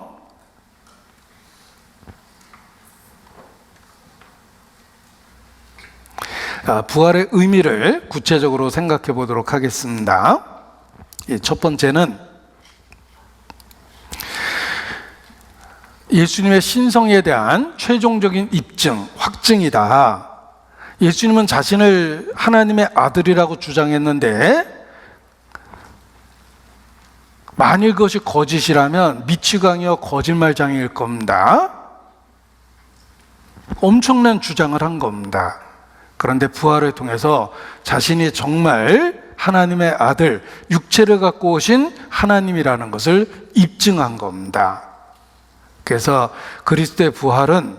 부활의 의미를 구체적으로 생각해 보도록 하겠습니다. 첫 번째는 예수님의 신성에 대한 최종적인 입증, 확증이다. 예수님은 자신을 하나님의 아들이라고 주장했는데 만일 그것이 거짓이라면 미치광이와 거짓말장애일 겁니다. 엄청난 주장을 한 겁니다. 그런데 부활을 통해서 자신이 정말 하나님의 아들, 육체를 갖고 오신 하나님이라는 것을 입증한 겁니다. 그래서 그리스도의 부활은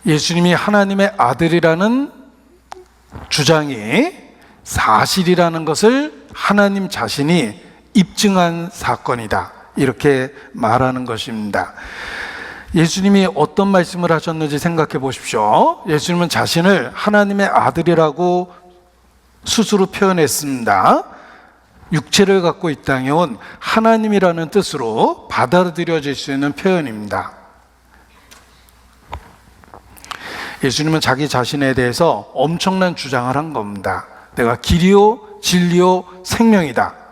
예수님이 하나님의 아들이라는 주장이 사실이라는 것을 하나님 자신이 입증한 사건이다, 이렇게 말하는 것입니다. 예수님이 어떤 말씀을 하셨는지 생각해 보십시오. 예수님은 자신을 하나님의 아들이라고 스스로 표현했습니다. 육체를 갖고 이 땅에 온 하나님이라는 뜻으로 받아들여질 수 있는 표현입니다. 예수님은 자기 자신에 대해서 엄청난 주장을 한 겁니다. 내가 길이요 진리요 생명이다.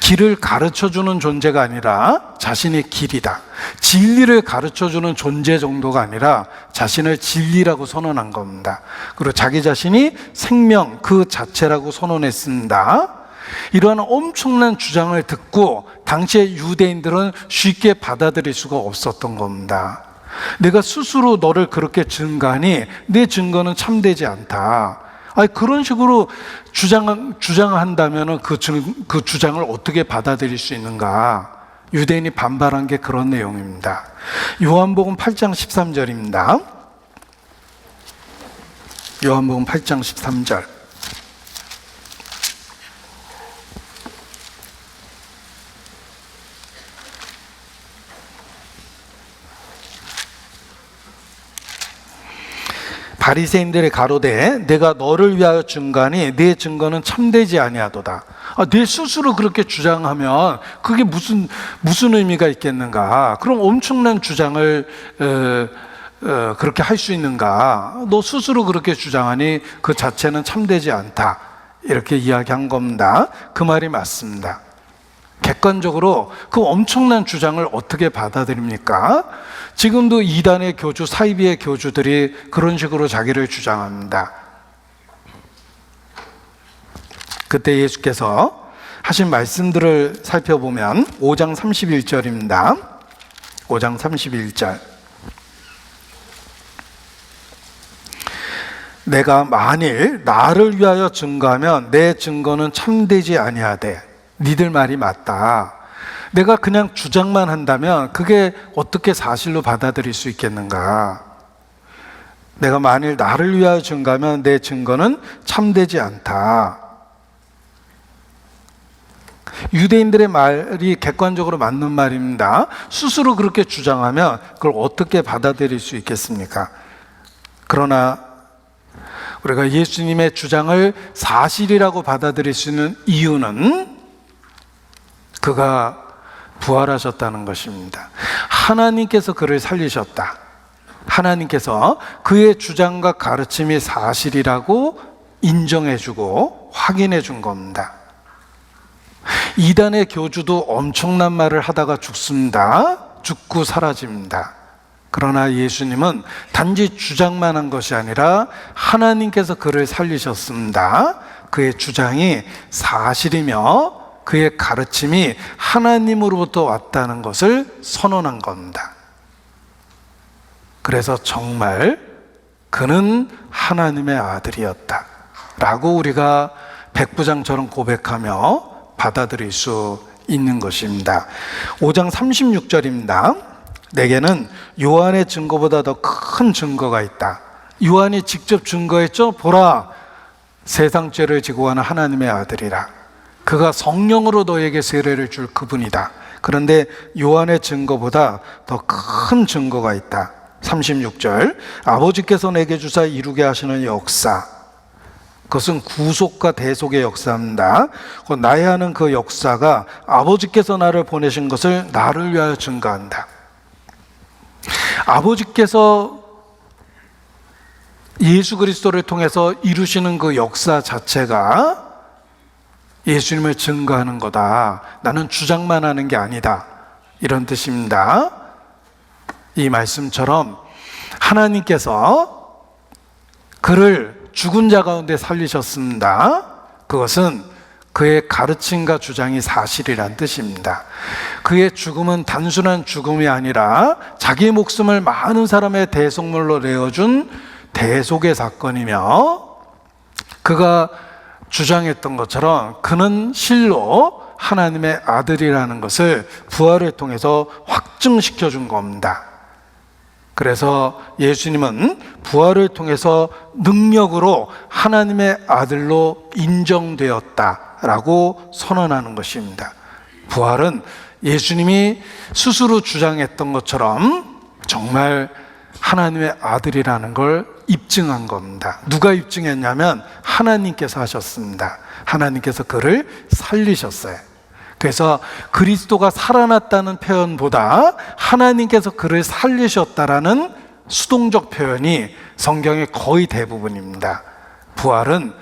길을 가르쳐주는 존재가 아니라 자신이 길이다. 진리를 가르쳐주는 존재 정도가 아니라 자신을 진리라고 선언한 겁니다. 그리고 자기 자신이 생명 그 자체라고 선언했습니다. 이러한 엄청난 주장을 듣고 당시의 유대인들은 쉽게 받아들일 수가 없었던 겁니다. 내가 스스로 너를 그렇게 증거하니 내 증거는 참되지 않다. 아니, 그런 식으로 주장한다면 그 주장을 어떻게 받아들일 수 있는가? 유대인이 반발한 게 그런 내용입니다. 요한복음 8장 13절입니다. 요한복음 8장 13절. 바리새인들의 가로되 내가 너를 위하여 증거하니 네 증거는 참되지 아니하도다. 내 스스로 그렇게 주장하면 그게 무슨 의미가 있겠는가? 그럼 엄청난 주장을 그렇게 할 수 있는가? 너 스스로 그렇게 주장하니 그 자체는 참되지 않다, 이렇게 이야기한 겁니다. 그 말이 맞습니다. 객관적으로 그 엄청난 주장을 어떻게 받아들입니까? 지금도 이단의 교주, 사이비의 교주들이 그런 식으로 자기를 주장합니다. 그때 예수께서 하신 말씀들을 살펴보면 5장 31절입니다. 5장 31절. 내가 만일 나를 위하여 증거하면 내 증거는 참되지 아니하되. 니들 말이 맞다. 내가 그냥 주장만 한다면 그게 어떻게 사실로 받아들일 수 있겠는가? 내가 만일 나를 위하여 증거하면 내 증거는 참되지 않다. 유대인들의 말이 객관적으로 맞는 말입니다. 스스로 그렇게 주장하면 그걸 어떻게 받아들일 수 있겠습니까? 그러나 우리가 예수님의 주장을 사실이라고 받아들일 수 있는 이유는 그가 부활하셨다는 것입니다. 하나님께서 그를 살리셨다. 하나님께서 그의 주장과 가르침이 사실이라고 인정해주고 확인해준 겁니다. 이단의 교주도 엄청난 말을 하다가 죽습니다. 죽고 사라집니다. 그러나 예수님은 단지 주장만 한 것이 아니라 하나님께서 그를 살리셨습니다. 그의 주장이 사실이며 그의 가르침이 하나님으로부터 왔다는 것을 선언한 겁니다. 그래서 정말 그는 하나님의 아들이었다 라고 우리가 백부장처럼 고백하며 받아들일 수 있는 것입니다. 5장 36절입니다. 내게는 요한의 증거보다 더 큰 증거가 있다. 요한이 직접 증거했죠. 보라, 세상 죄를 지고 가는 하나님의 아들이라. 그가 성령으로 너에게 세례를 줄 그분이다. 그런데 요한의 증거보다 더 큰 증거가 있다. 36절. 아버지께서 내게 주사 이루게 하시는 역사, 그것은 구속과 대속의 역사입니다. 나야 하는 그 역사가 아버지께서 나를 보내신 것을 나를 위하여 증거한다. 아버지께서 예수 그리스도를 통해서 이루시는 그 역사 자체가 예수님을 증거하는 거다. 나는 주장만 하는 게 아니다. 이런 뜻입니다. 이 말씀처럼 하나님께서 그를 죽은 자 가운데 살리셨습니다. 그것은 그의 가르침과 주장이 사실이란 뜻입니다. 그의 죽음은 단순한 죽음이 아니라 자기 목숨을 많은 사람의 대속물로 내어준 대속의 사건이며, 그가 주장했던 것처럼 그는 실로 하나님의 아들이라는 것을 부활을 통해서 확증시켜 준 겁니다. 그래서 예수님은 부활을 통해서 능력으로 하나님의 아들로 인정되었다라고 선언하는 것입니다. 부활은 예수님이 스스로 주장했던 것처럼 정말 하나님의 아들이라는 걸 입증한 겁니다. 누가 입증했냐면 하나님께서 하셨습니다. 하나님께서 그를 살리셨어요. 그래서 그리스도가 살아났다는 표현보다 하나님께서 그를 살리셨다라는 수동적 표현이 성경의 거의 대부분입니다. 부활은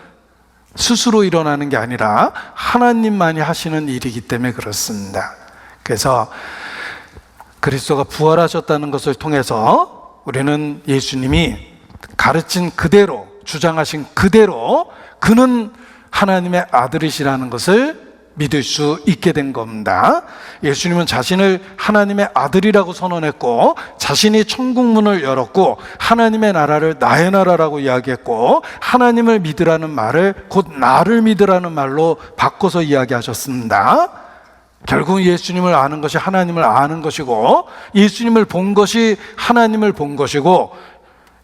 스스로 일어나는 게 아니라 하나님만이 하시는 일이기 때문에 그렇습니다. 그래서 그리스도가 부활하셨다는 것을 통해서 우리는 예수님이 가르친 그대로, 주장하신 그대로 그는 하나님의 아들이시라는 것을 믿을 수 있게 된 겁니다. 예수님은 자신을 하나님의 아들이라고 선언했고, 자신이 천국문을 열었고, 하나님의 나라를 나의 나라라고 이야기했고, 하나님을 믿으라는 말을 곧 나를 믿으라는 말로 바꿔서 이야기하셨습니다. 결국 예수님을 아는 것이 하나님을 아는 것이고, 예수님을 본 것이 하나님을 본 것이고,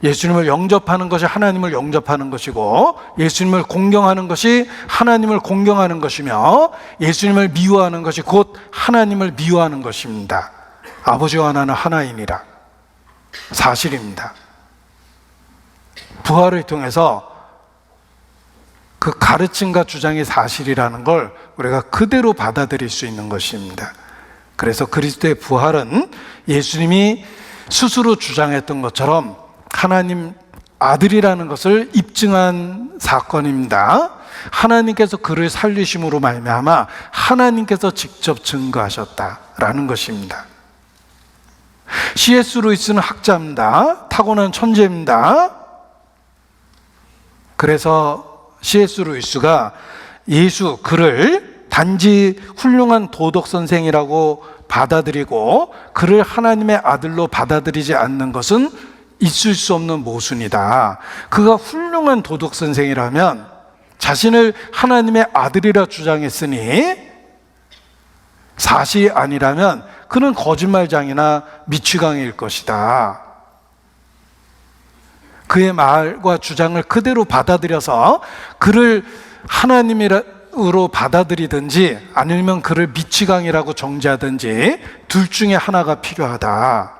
예수님을 영접하는 것이 하나님을 영접하는 것이고, 예수님을 공경하는 것이 하나님을 공경하는 것이며, 예수님을 미워하는 것이 곧 하나님을 미워하는 것입니다. 아버지와 나는 하나이니라. 사실입니다. 부활을 통해서 그 가르침과 주장이 사실이라는 걸 우리가 그대로 받아들일 수 있는 것입니다. 그래서 그리스도의 부활은 예수님이 스스로 주장했던 것처럼 하나님 아들이라는 것을 입증한 사건입니다. 하나님께서 그를 살리심으로 말미암아 하나님께서 직접 증거하셨다라는 것입니다. C.S. 루이스는 학자입니다. 타고난 천재입니다. 그래서 C.S. 루이스가 그를 단지 훌륭한 도덕 선생이라고 받아들이고 그를 하나님의 아들로 받아들이지 않는 것은 있을 수 없는 모순이다. 그가 훌륭한 도덕 선생이라면, 자신을 하나님의 아들이라 주장했으니 사실이 아니라면 그는 거짓말장이나 미취강일 것이다. 그의 말과 주장을 그대로 받아들여서 그를 하나님으로 받아들이든지 아니면 그를 미취강이라고 정죄하든지 둘 중에 하나가 필요하다.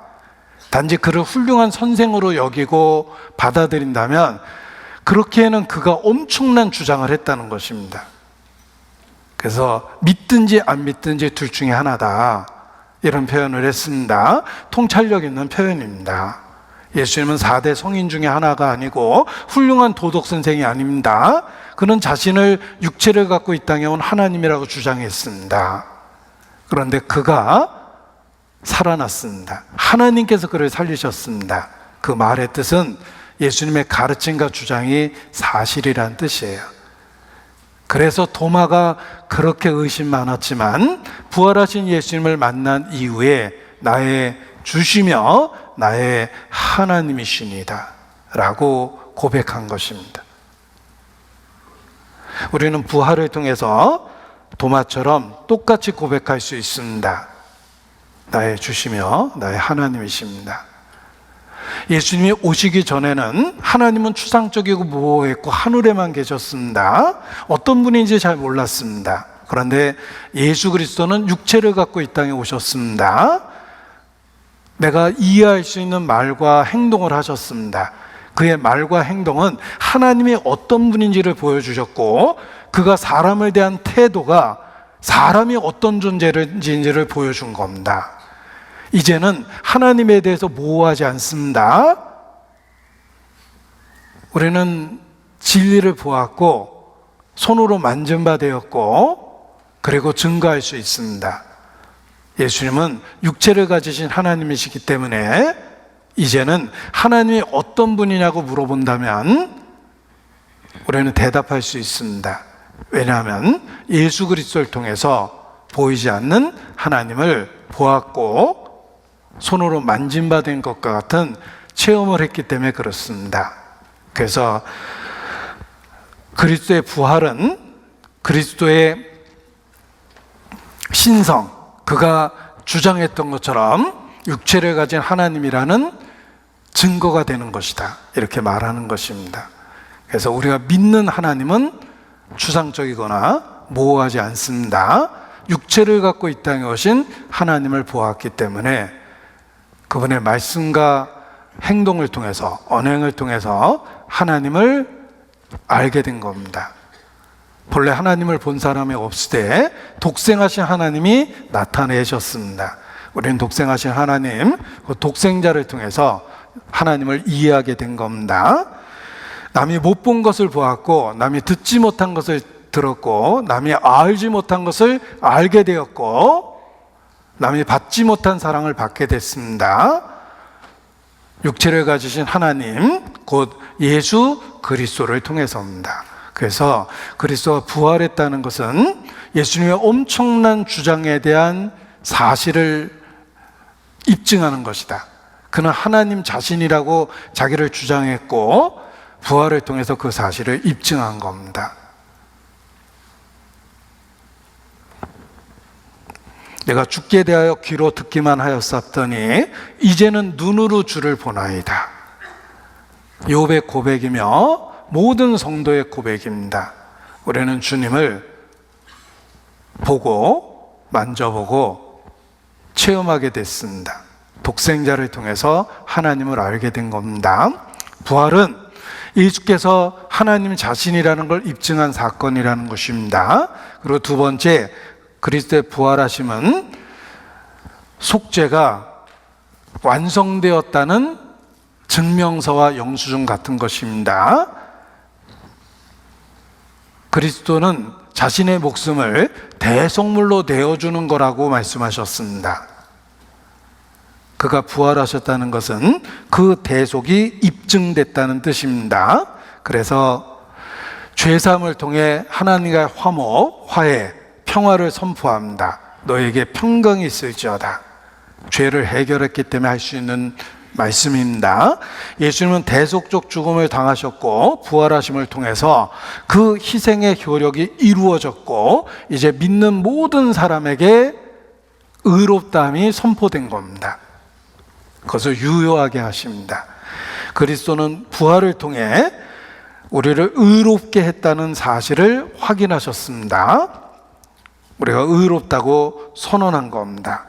단지 그를 훌륭한 선생으로 여기고 받아들인다면 그렇게는 그가 엄청난 주장을 했다는 것입니다. 그래서 믿든지 안 믿든지 둘 중에 하나다, 이런 표현을 했습니다. 통찰력 있는 표현입니다. 예수님은 4대 성인 중에 하나가 아니고 훌륭한 도덕 선생이 아닙니다. 그는 자신을 육체를 갖고 이 땅에 온 하나님이라고 주장했습니다. 그런데 그가 살아났습니다. 하나님께서 그를 살리셨습니다. 그 말의 뜻은 예수님의 가르침과 주장이 사실이란 뜻이에요. 그래서 도마가 그렇게 의심 많았지만 부활하신 예수님을 만난 이후에 나의 주시며 나의 하나님이시니다 라고 고백한 것입니다. 우리는 부활을 통해서 도마처럼 똑같이 고백할 수 있습니다. 나의 주시며 나의 하나님이십니다. 예수님이 오시기 전에는 하나님은 추상적이고 모호했고 하늘에만 계셨습니다. 어떤 분인지 잘 몰랐습니다. 그런데 예수 그리스도는 육체를 갖고 이 땅에 오셨습니다. 내가 이해할 수 있는 말과 행동을 하셨습니다. 그의 말과 행동은 하나님이 어떤 분인지를 보여주셨고, 그가 사람을 대한 태도가 사람이 어떤 존재인지를 보여준 겁니다. 이제는 하나님에 대해서 모호하지 않습니다. 우리는 진리를 보았고 손으로 만진 바 되었고 그리고 증거할 수 있습니다. 예수님은 육체를 가지신 하나님이시기 때문에 이제는 하나님이 어떤 분이냐고 물어본다면 우리는 대답할 수 있습니다. 왜냐하면 예수 그리스도를 통해서 보이지 않는 하나님을 보았고 손으로 만짐받은 것과 같은 체험을 했기 때문에 그렇습니다. 그래서 그리스도의 부활은 그리스도의 신성, 그가 주장했던 것처럼 육체를 가진 하나님이라는 증거가 되는 것이다, 이렇게 말하는 것입니다. 그래서 우리가 믿는 하나님은 추상적이거나 모호하지 않습니다. 육체를 갖고 이 땅에 오신 하나님을 보았기 때문에 그분의 말씀과 행동을 통해서, 언행을 통해서 하나님을 알게 된 겁니다. 본래 하나님을 본 사람이 없을 때 독생하신 하나님이 나타내셨습니다. 우리는 독생하신 하나님, 그 독생자를 통해서 하나님을 이해하게 된 겁니다. 남이 못 본 것을 보았고, 남이 듣지 못한 것을 들었고, 남이 알지 못한 것을 알게 되었고, 남이 받지 못한 사랑을 받게 됐습니다. 육체를 가지신 하나님, 곧 예수 그리스도를 통해서입니다. 그래서 그리스도가 부활했다는 것은 예수님의 엄청난 주장에 대한 사실을 입증하는 것이다. 그는 하나님 자신이라고 자기를 주장했고 부활을 통해서 그 사실을 입증한 겁니다. 내가 죽게 대하여 귀로 듣기만 하였었더니 이제는 눈으로 주를 보나이다. 욥의 고백이며 모든 성도의 고백입니다. 우리는 주님을 보고 만져보고 체험하게 됐습니다. 독생자를 통해서 하나님을 알게 된 겁니다. 부활은 예수께서 하나님 자신이라는 걸 입증한 사건이라는 것입니다. 그리고 두 번째, 그리스도의 부활하심은 속죄가 완성되었다는 증명서와 영수증 같은 것입니다. 그리스도는 자신의 목숨을 대속물로 내어주는 거라고 말씀하셨습니다. 그가 부활하셨다는 것은 그 대속이 입증됐다는 뜻입니다. 그래서 죄사함을 통해 하나님과의 화목, 화해, 평화를 선포합니다. 너에게 평강이 있을지어다. 죄를 해결했기 때문에 할 수 있는 말씀입니다. 예수님은 대속적 죽음을 당하셨고 부활하심을 통해서 그 희생의 효력이 이루어졌고 이제 믿는 모든 사람에게 의롭다함이 선포된 겁니다. 그것을 유효하게 하십니다. 그리스도는 부활을 통해 우리를 의롭게 했다는 사실을 확인하셨습니다. 우리가 의롭다고 선언한 겁니다.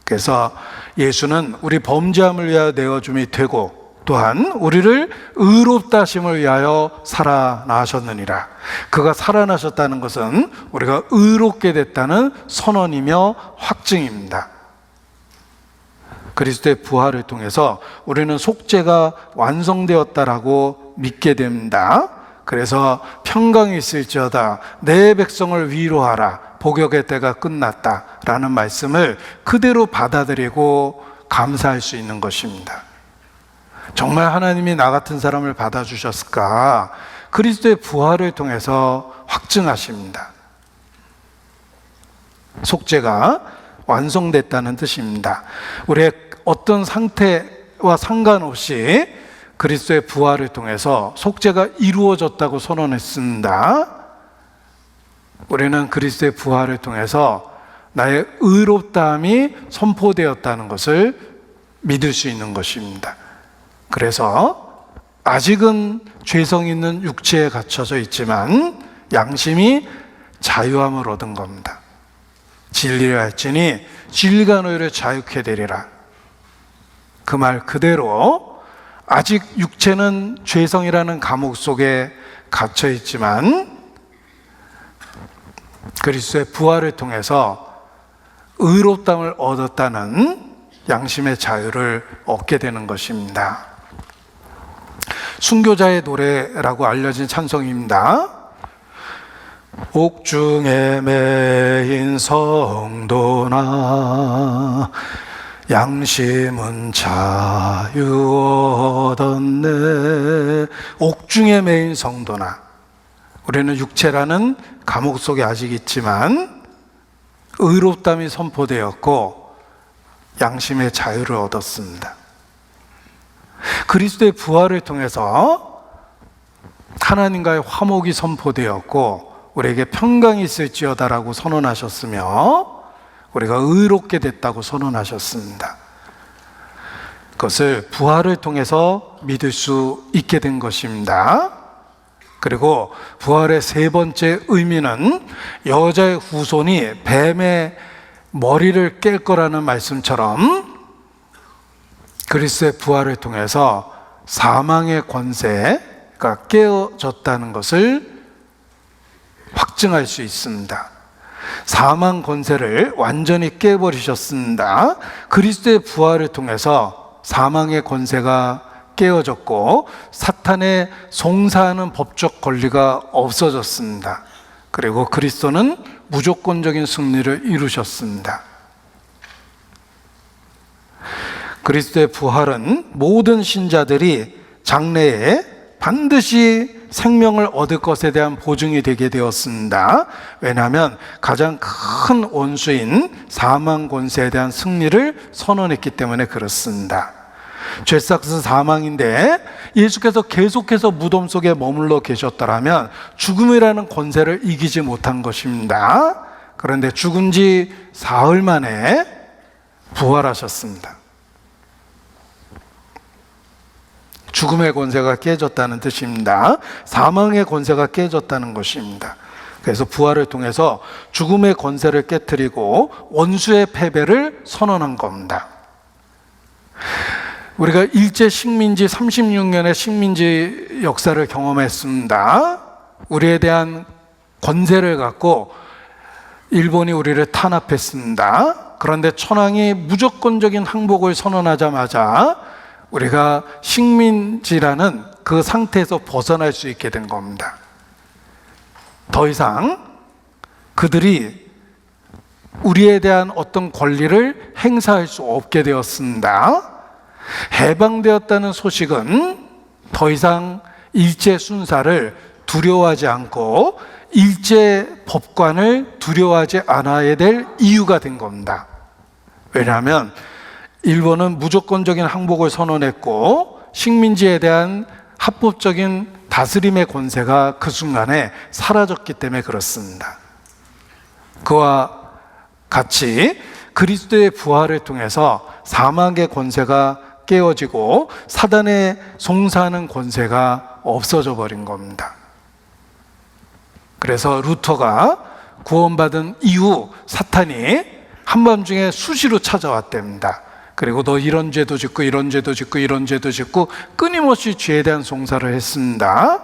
그래서 예수는 우리 범죄함을 위하여 내어줌이 되고 또한 우리를 의롭다 하심을 위하여 살아나셨느니라. 그가 살아나셨다는 것은 우리가 의롭게 됐다는 선언이며 확증입니다. 그리스도의 부활을 통해서 우리는 속죄가 완성되었다라고 믿게 됩니다. 그래서 평강이 있을지어다 내 백성을 위로하라 복역의 때가 끝났다라는 말씀을 그대로 받아들이고 감사할 수 있는 것입니다. 정말 하나님이 나 같은 사람을 받아주셨을까? 그리스도의 부활을 통해서 확증하십니다. 속죄가 완성됐다는 뜻입니다. 우리의 어떤 상태와 상관없이 그리스도의 부활을 통해서 속죄가 이루어졌다고 선언했습니다. 우리는 그리스도의 부활을 통해서 나의 의롭다함이 선포되었다는 것을 믿을 수 있는 것입니다. 그래서 아직은 죄성 있는 육체에 갇혀져 있지만 양심이 자유함을 얻은 겁니다. 진리를 알지니 진리가 너희를 자유케 되리라. 그 말 그대로 아직 육체는 죄성이라는 감옥 속에 갇혀 있지만 그리스도의 부활을 통해서 의롭다함을 얻었다는 양심의 자유를 얻게 되는 것입니다. 순교자의 노래라고 알려진 찬송입니다. 옥중에 매인 성도나 양심은 자유 얻었네. 옥중에 매인 성도나 우리는 육체라는 감옥 속에 아직 있지만 의롭다함이 선포되었고 양심의 자유를 얻었습니다. 그리스도의 부활을 통해서 하나님과의 화목이 선포되었고 우리에게 평강이 있을지어다라고 선언하셨으며 우리가 의롭게 됐다고 선언하셨습니다. 그것을 부활을 통해서 믿을 수 있게 된 것입니다. 그리고 부활의 세 번째 의미는 여자의 후손이 뱀의 머리를 깰 거라는 말씀처럼 그리스도의 부활을 통해서 사망의 권세가 깨어졌다는 것을 확증할 수 있습니다. 사망 권세를 완전히 깨버리셨습니다. 그리스도의 부활을 통해서 사망의 권세가 깨어졌고 사탄의 송사하는 법적 권리가 없어졌습니다. 그리고 그리스도는 무조건적인 승리를 이루셨습니다. 그리스도의 부활은 모든 신자들이 장래에 반드시 생명을 얻을 것에 대한 보증이 되게 되었습니다. 왜냐하면 가장 큰 원수인 사망 권세에 대한 승리를 선언했기 때문에 그렇습니다. 죄삭은 사망인데 예수께서 계속해서 무덤 속에 머물러 계셨더라면 죽음이라는 권세를 이기지 못한 것입니다. 그런데 죽은 지 사흘 만에 부활하셨습니다. 죽음의 권세가 깨졌다는 뜻입니다. 사망의 권세가 깨졌다는 것입니다. 그래서 부활을 통해서 죽음의 권세를 깨트리고 원수의 패배를 선언한 겁니다. 우리가 일제 식민지 36년의 식민지 역사를 경험했습니다. 우리에 대한 권세를 갖고 일본이 우리를 탄압했습니다. 그런데 천황이 무조건적인 항복을 선언하자마자 우리가 식민지라는 그 상태에서 벗어날 수 있게 된 겁니다. 더 이상 그들이 우리에 대한 어떤 권리를 행사할 수 없게 되었습니다. 해방되었다는 소식은 더 이상 일제 순사를 두려워하지 않고 일제 법관을 두려워하지 않아야 될 이유가 된 겁니다. 왜냐하면 일본은 무조건적인 항복을 선언했고 식민지에 대한 합법적인 다스림의 권세가 그 순간에 사라졌기 때문에 그렇습니다. 그와 같이 그리스도의 부활을 통해서 사망의 권세가 깨어지고 사단의 송사하는 권세가 없어져 버린 겁니다. 그래서 루터가 구원받은 이후 사탄이 한밤중에 수시로 찾아왔답니다. 그리고 너 이런 죄도 짓고 이런 죄도 짓고 이런 죄도 짓고 끊임없이 죄에 대한 송사를 했습니다.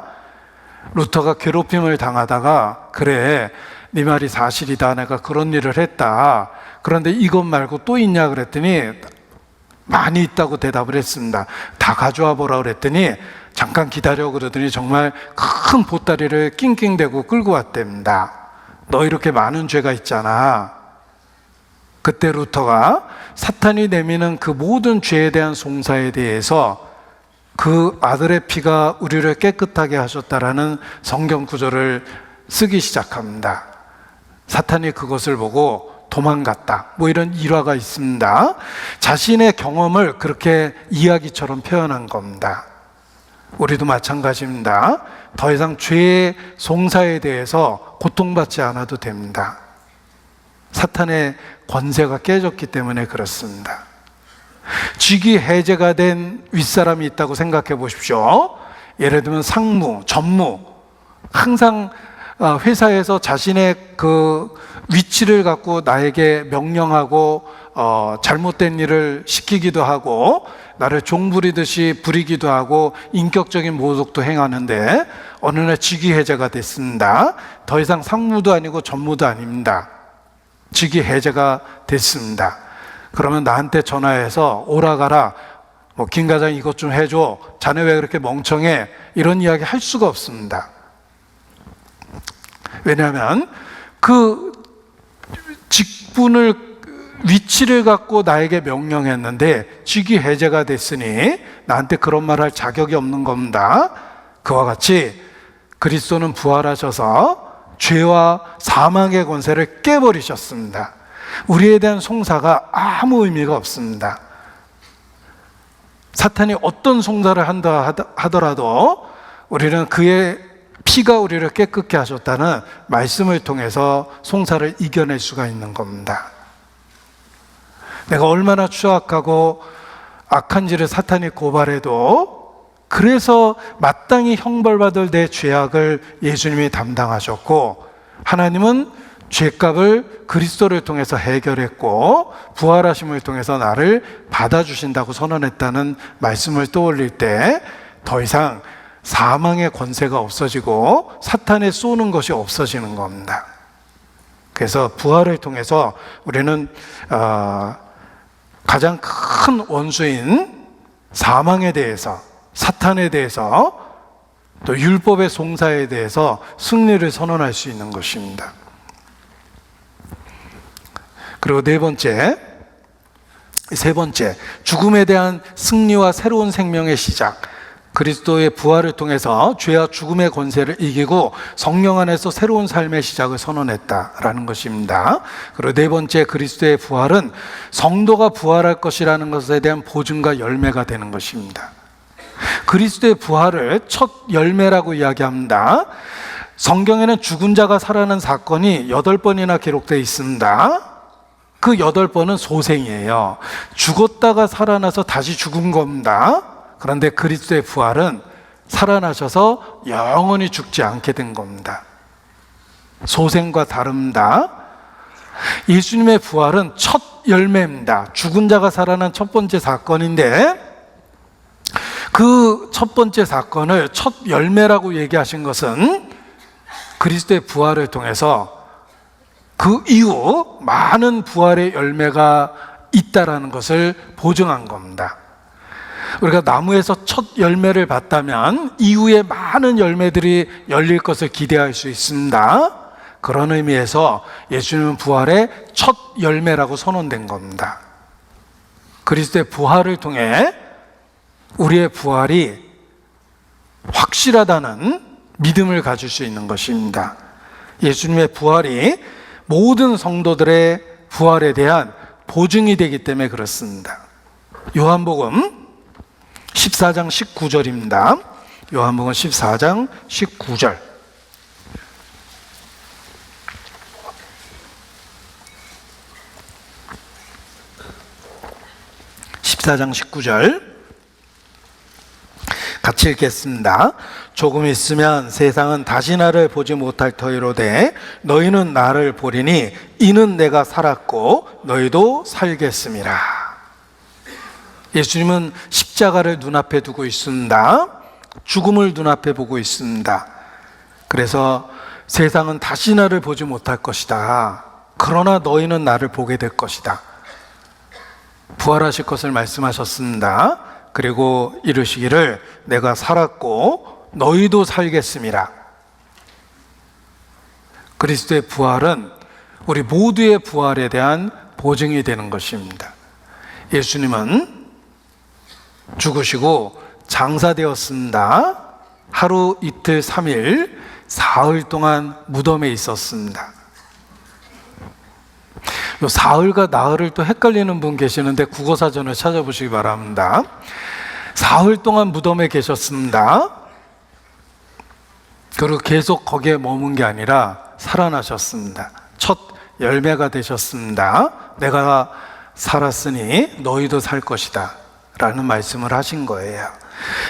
루터가 괴롭힘을 당하다가 그래 네 말이 사실이다, 내가 그런 일을 했다. 그런데 이것 말고 또 있냐 그랬더니 많이 있다고 대답을 했습니다. 다 가져와 보라 그랬더니 잠깐 기다려 그러더니 정말 큰 보따리를 낑낑대고 끌고 왔답니다. 너 이렇게 많은 죄가 있잖아. 그때 루터가 사탄이 내미는 그 모든 죄에 대한 송사에 대해서 그 아들의 피가 우리를 깨끗하게 하셨다라는 성경 구절을 쓰기 시작합니다. 사탄이 그것을 보고 도망갔다, 뭐 이런 일화가 있습니다. 자신의 경험을 그렇게 이야기처럼 표현한 겁니다. 우리도 마찬가지입니다. 더 이상 죄의 송사에 대해서 고통받지 않아도 됩니다. 사탄의 권세가 깨졌기 때문에 그렇습니다. 직위 해제가 된 윗사람이 있다고 생각해 보십시오. 예를 들면 상무, 전무, 항상 회사에서 자신의 그 위치를 갖고 나에게 명령하고 잘못된 일을 시키기도 하고 나를 종부리듯이 부리기도 하고 인격적인 모독도 행하는데 어느 날 직위 해제가 됐습니다. 더 이상 상무도 아니고 전무도 아닙니다. 직위 해제가 됐습니다. 그러면 나한테 전화해서 오라가라, 뭐 김 과장 이것 좀 해줘, 자네 왜 그렇게 멍청해, 이런 이야기 할 수가 없습니다. 왜냐하면 그 직분을, 위치를 갖고 나에게 명령했는데 직위 해제가 됐으니 나한테 그런 말 할 자격이 없는 겁니다. 그와 같이 그리스도는 부활하셔서 죄와 사망의 권세를 깨버리셨습니다. 우리에 대한 송사가 아무 의미가 없습니다. 사탄이 어떤 송사를 한다 하더라도 우리는 그의 피가 우리를 깨끗게 하셨다는 말씀을 통해서 송사를 이겨낼 수가 있는 겁니다. 내가 얼마나 추악하고 악한지를 사탄이 고발해도 그래서 마땅히 형벌받을 내 죄악을 예수님이 담당하셨고, 하나님은 죄값을 그리스도를 통해서 해결했고 부활하심을 통해서 나를 받아주신다고 선언했다는 말씀을 떠올릴 때 더 이상 사망의 권세가 없어지고 사탄에 쏘는 것이 없어지는 겁니다. 그래서 부활을 통해서 우리는 가장 큰 원수인 사망에 대해서, 사탄에 대해서, 또 율법의 송사에 대해서 승리를 선언할 수 있는 것입니다. 그리고 세 번째, 죽음에 대한 승리와 새로운 생명의 시작. 그리스도의 부활을 통해서 죄와 죽음의 권세를 이기고 성령 안에서 새로운 삶의 시작을 선언했다라는 것입니다. 그리고 네 번째, 그리스도의 부활은 성도가 부활할 것이라는 것에 대한 보증과 열매가 되는 것입니다. 그리스도의 부활을 첫 열매라고 이야기합니다. 성경에는 죽은 자가 살아난 사건이 8번이나 기록되어 있습니다. 그 8번은 소생이에요. 죽었다가 살아나서 다시 죽은 겁니다. 그런데 그리스도의 부활은 살아나셔서 영원히 죽지 않게 된 겁니다. 소생과 다릅니다. 예수님의 부활은 첫 열매입니다. 죽은 자가 살아난 첫 번째 사건인데 그 첫 번째 사건을 첫 열매라고 얘기하신 것은 그리스도의 부활을 통해서 그 이후 많은 부활의 열매가 있다라는 것을 보증한 겁니다. 우리가 나무에서 첫 열매를 봤다면 이후에 많은 열매들이 열릴 것을 기대할 수 있습니다. 그런 의미에서 예수님은 부활의 첫 열매라고 선언된 겁니다. 그리스도의 부활을 통해 우리의 부활이 확실하다는 믿음을 가질 수 있는 것입니다. 예수님의 부활이 모든 성도들의 부활에 대한 보증이 되기 때문에 그렇습니다. 요한복음 14장 19절입니다. 요한복음 14장 19절. 같이 읽겠습니다. 조금 있으면 세상은 다시 나를 보지 못할 터이로되 너희는 나를 보리니 이는 내가 살았고 너희도 살겠음이라. 예수님은 십자가를 눈앞에 두고 있습니다. 죽음을 눈앞에 보고 있습니다. 그래서 세상은 다시 나를 보지 못할 것이다. 그러나 너희는 나를 보게 될 것이다. 부활하실 것을 말씀하셨습니다. 그리고 이르시기를 내가 살았고 너희도 살겠음이라. 그리스도의 부활은 우리 모두의 부활에 대한 보증이 되는 것입니다. 예수님은 죽으시고 장사되었습니다. 하루, 이틀, 3일, 사흘 동안 무덤에 있었습니다. 요 사흘과 나흘을 또 헷갈리는 분 계시는데 국어사전을 찾아보시기 바랍니다. 사흘 동안 무덤에 계셨습니다. 그리고 계속 거기에 머문 게 아니라 살아나셨습니다. 첫 열매가 되셨습니다. 내가 살았으니 너희도 살 것이다 라는 말씀을 하신 거예요.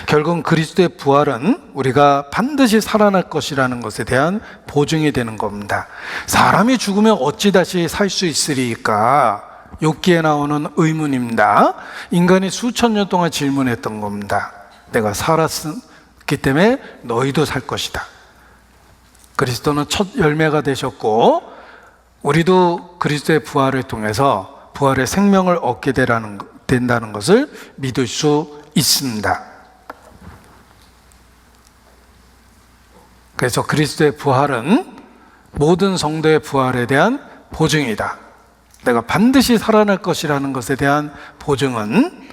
결국 그리스도의 부활은 우리가 반드시 살아날 것이라는 것에 대한 보증이 되는 겁니다. 사람이 죽으면 어찌 다시 살 수 있으리까? 욥기에 나오는 의문입니다. 인간이 수천 년 동안 질문했던 겁니다. 내가 살았기 때문에 너희도 살 것이다. 그리스도는 첫 열매가 되셨고 우리도 그리스도의 부활을 통해서 부활의 생명을 얻게 된다는 것을 믿을 수 있습니다. 그래서 그리스도의 부활은 모든 성도의 부활에 대한 보증이다. 내가 반드시 살아날 것이라는 것에 대한 보증은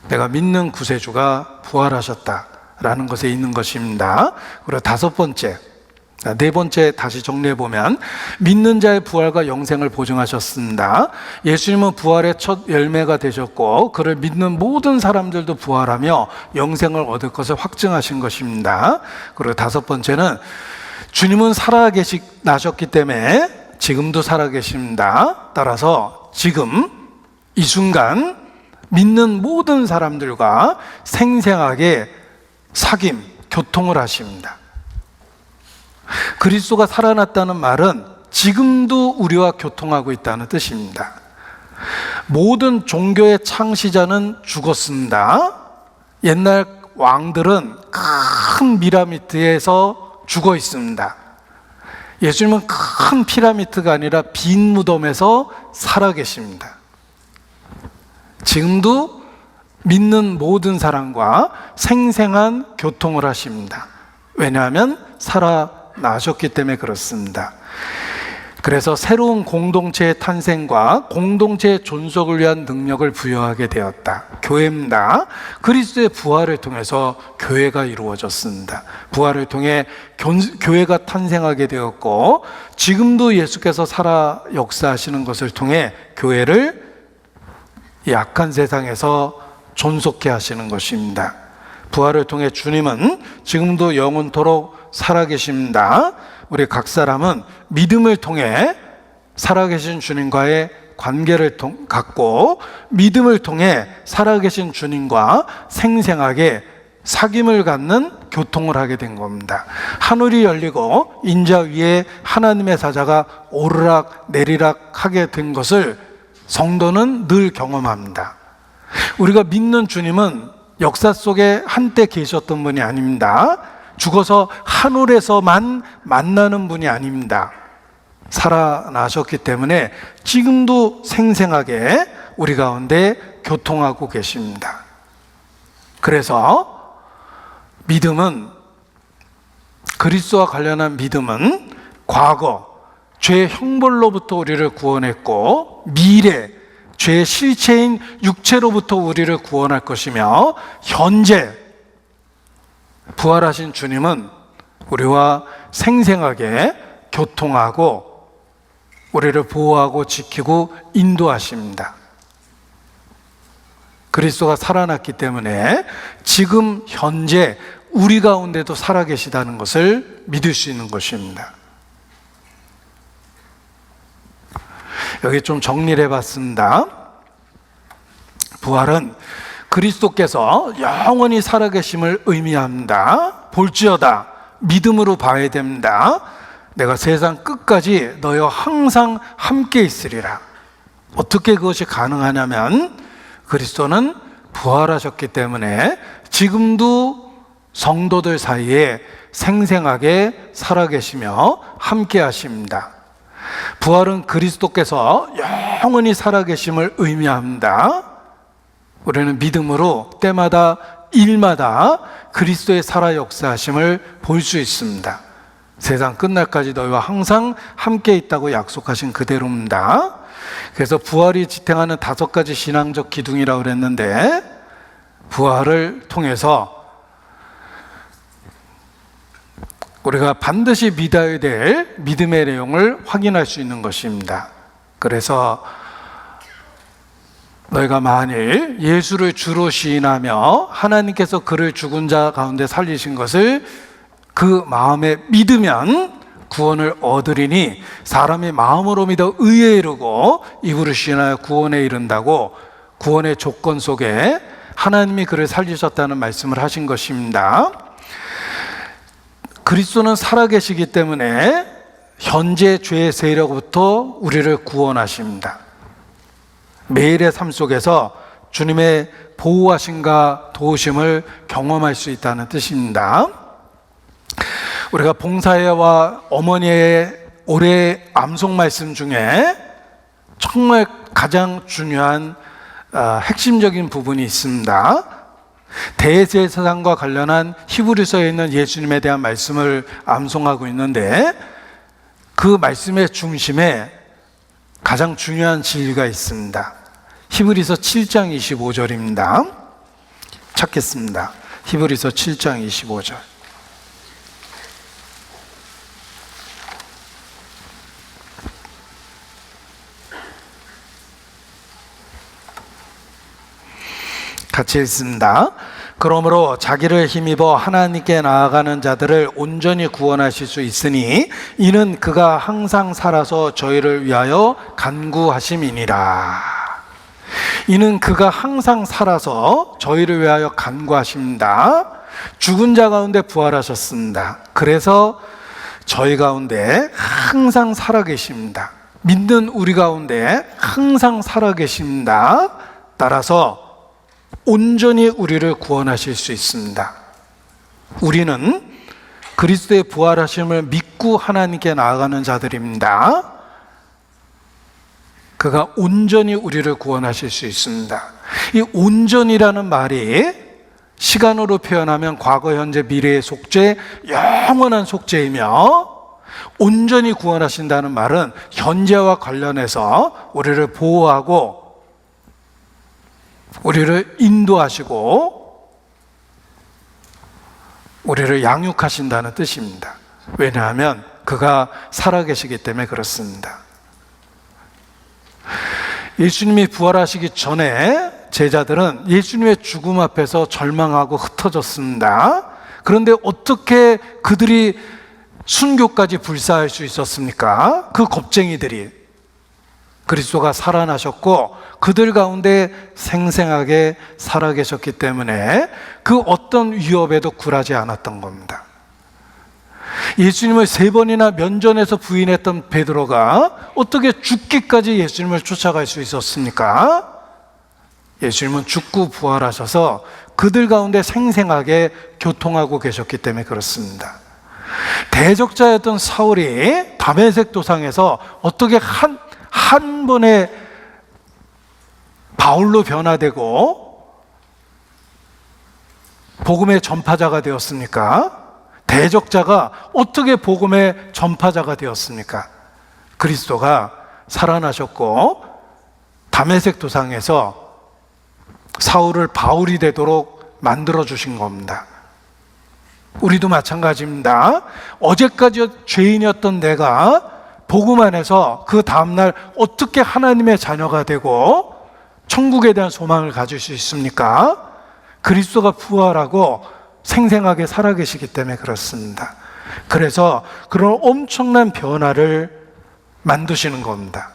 내가 믿는 구세주가 부활하셨다 라는 것에 있는 것입니다. 그리고 다섯 번째, 네 번째 다시 정리해보면 믿는 자의 부활과 영생을 보증하셨습니다. 예수님은 부활의 첫 열매가 되셨고 그를 믿는 모든 사람들도 부활하며 영생을 얻을 것을 확증하신 것입니다. 그리고 다섯 번째는 주님은 나셨기 때문에 지금도 살아계십니다. 따라서 지금 이 순간 믿는 모든 사람들과 생생하게 사귐, 교통을 하십니다. 그리스도가 살아났다는 말은 지금도 우리와 교통하고 있다는 뜻입니다. 모든 종교의 창시자는 죽었습니다. 옛날 왕들은 큰 피라미드에서 죽어 있습니다. 예수님은 큰 피라미드가 아니라 빈 무덤에서 살아계십니다. 지금도 믿는 모든 사람과 생생한 교통을 하십니다. 왜냐하면 살아나셨기 때문에 그렇습니다. 그래서 새로운 공동체의 탄생과 공동체의 존속을 위한 능력을 부여하게 되었다. 교회입니다. 그리스도의 부활을 통해서 교회가 이루어졌습니다. 부활을 통해 교회가 탄생하게 되었고 지금도 예수께서 살아 역사하시는 것을 통해 교회를 약한 세상에서 존속케 하시는 것입니다. 부활을 통해 주님은 지금도 영원토록 살아계십니다. 우리 각 사람은 믿음을 통해 살아계신 주님과의 관계를 갖고 믿음을 통해 살아계신 주님과 생생하게 사귐을 갖는 교통을 하게 된 겁니다. 하늘이 열리고 인자 위에 하나님의 사자가 오르락 내리락 하게 된 것을 성도는 늘 경험합니다. 우리가 믿는 주님은 역사 속에 한때 계셨던 분이 아닙니다. 죽어서 하늘에서만 만나는 분이 아닙니다. 살아나셨기 때문에 지금도 생생하게 우리 가운데 교통하고 계십니다. 그래서 믿음은, 그리스도와 관련한 믿음은 과거 죄의 형벌로부터 우리를 구원했고 미래 죄의 실체인 육체로부터 우리를 구원할 것이며 현재 부활하신 주님은 우리와 생생하게 교통하고 우리를 보호하고 지키고 인도하십니다. 그리스도가 살아났기 때문에 지금 현재 우리 가운데도 살아계시다는 것을 믿을 수 있는 것입니다. 여기 좀 정리를 해봤습니다. 부활은 그리스도께서 영원히 살아계심을 의미합니다. 볼지어다 믿음으로 봐야 됩니다. 내가 세상 끝까지 너희와 항상 함께 있으리라. 어떻게 그것이 가능하냐면 그리스도는 부활하셨기 때문에 지금도 성도들 사이에 생생하게 살아계시며 함께 하십니다. 부활은 그리스도께서 영원히 살아계심을 의미합니다. 우리는 믿음으로 때마다 일마다 그리스도의 살아 역사하심을 볼 수 있습니다. 세상 끝날까지 너희와 항상 함께 있다고 약속하신 그대로입니다. 그래서 부활이 지탱하는 5가지 신앙적 기둥이라고 그랬는데 부활을 통해서 우리가 반드시 믿어야 될 믿음의 내용을 확인할 수 있는 것입니다. 그래서 너희가 만일 예수를 주로 시인하며 하나님께서 그를 죽은 자 가운데 살리신 것을 그 마음에 믿으면 구원을 얻으리니 사람이 마음으로 믿어 의에 이르고 입으로 시인하여 구원에 이른다고 구원의 조건 속에 하나님이 그를 살리셨다는 말씀을 하신 것입니다. 그리스도는 살아계시기 때문에 현재 죄의 세력부터 우리를 구원하십니다. 매일의 삶 속에서 주님의 보호하심과 도우심을 경험할 수 있다는 뜻입니다. 우리가 봉사회와 어머니의 올해 암송 말씀 중에 정말 가장 중요한 핵심적인 부분이 있습니다. 대제사장과 관련한 히브리서에 있는 예수님에 대한 말씀을 암송하고 있는데 그 말씀의 중심에 가장 중요한 진리가 있습니다. 히브리서 7장 25절입니다. 찾겠습니다. 히브리서 7장 25절. 같이 읽습니다. 그러므로 자기를 힘입어 하나님께 나아가는 자들을 온전히 구원하실 수 있으니 이는 그가 항상 살아서 저희를 위하여 간구하심이니라. 이는 그가 항상 살아서 저희를 위하여 간구하십니다. 죽은 자 가운데 부활하셨습니다. 그래서 저희 가운데 항상 살아계십니다. 믿는 우리 가운데 항상 살아계십니다. 따라서 온전히 우리를 구원하실 수 있습니다. 우리는 그리스도의 부활하심을 믿고 하나님께 나아가는 자들입니다. 그가 온전히 우리를 구원하실 수 있습니다. 이 온전이라는 말이 시간으로 표현하면 과거, 현재, 미래의 속죄, 영원한 속죄이며, 온전히 구원하신다는 말은 현재와 관련해서 우리를 보호하고 우리를 인도하시고 우리를 양육하신다는 뜻입니다. 왜냐하면 그가 살아계시기 때문에 그렇습니다. 예수님이 부활하시기 전에 제자들은 예수님의 죽음 앞에서 절망하고 흩어졌습니다. 그런데 어떻게 그들이 순교까지 불사할 수 있었습니까? 그 겁쟁이들이. 그리스도가 살아나셨고 그들 가운데 생생하게 살아계셨기 때문에 그 어떤 위협에도 굴하지 않았던 겁니다. 예수님을 3번이나 면전에서 부인했던 베드로가 어떻게 죽기까지 예수님을 쫓아갈 수 있었습니까? 예수님은 죽고 부활하셔서 그들 가운데 생생하게 교통하고 계셨기 때문에 그렇습니다. 대적자였던 사울이 다메섹 도상에서 어떻게 한 번에 바울로 변화되고 복음의 전파자가 되었습니까? 대적자가 어떻게 복음의 전파자가 되었습니까? 그리스도가 살아나셨고 다메섹 도상에서 사울을 바울이 되도록 만들어 주신 겁니다. 우리도 마찬가지입니다. 어제까지 죄인이었던 내가 복음 안에서 그 다음날 어떻게 하나님의 자녀가 되고 천국에 대한 소망을 가질 수 있습니까? 그리스도가 부활하고 생생하게 살아계시기 때문에 그렇습니다. 그래서 그런 엄청난 변화를 만드시는 겁니다.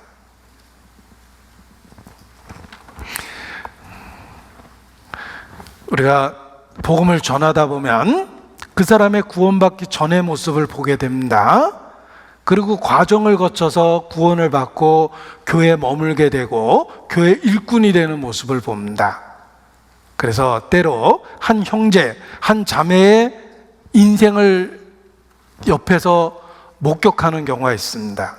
우리가 복음을 전하다 보면 그 사람의 구원받기 전의 모습을 보게 됩니다. 그리고 과정을 거쳐서 구원을 받고 교회에 머물게 되고 교회 일꾼이 되는 모습을 봅니다. 그래서 때로 한 형제, 한 자매의 인생을 옆에서 목격하는 경우가 있습니다.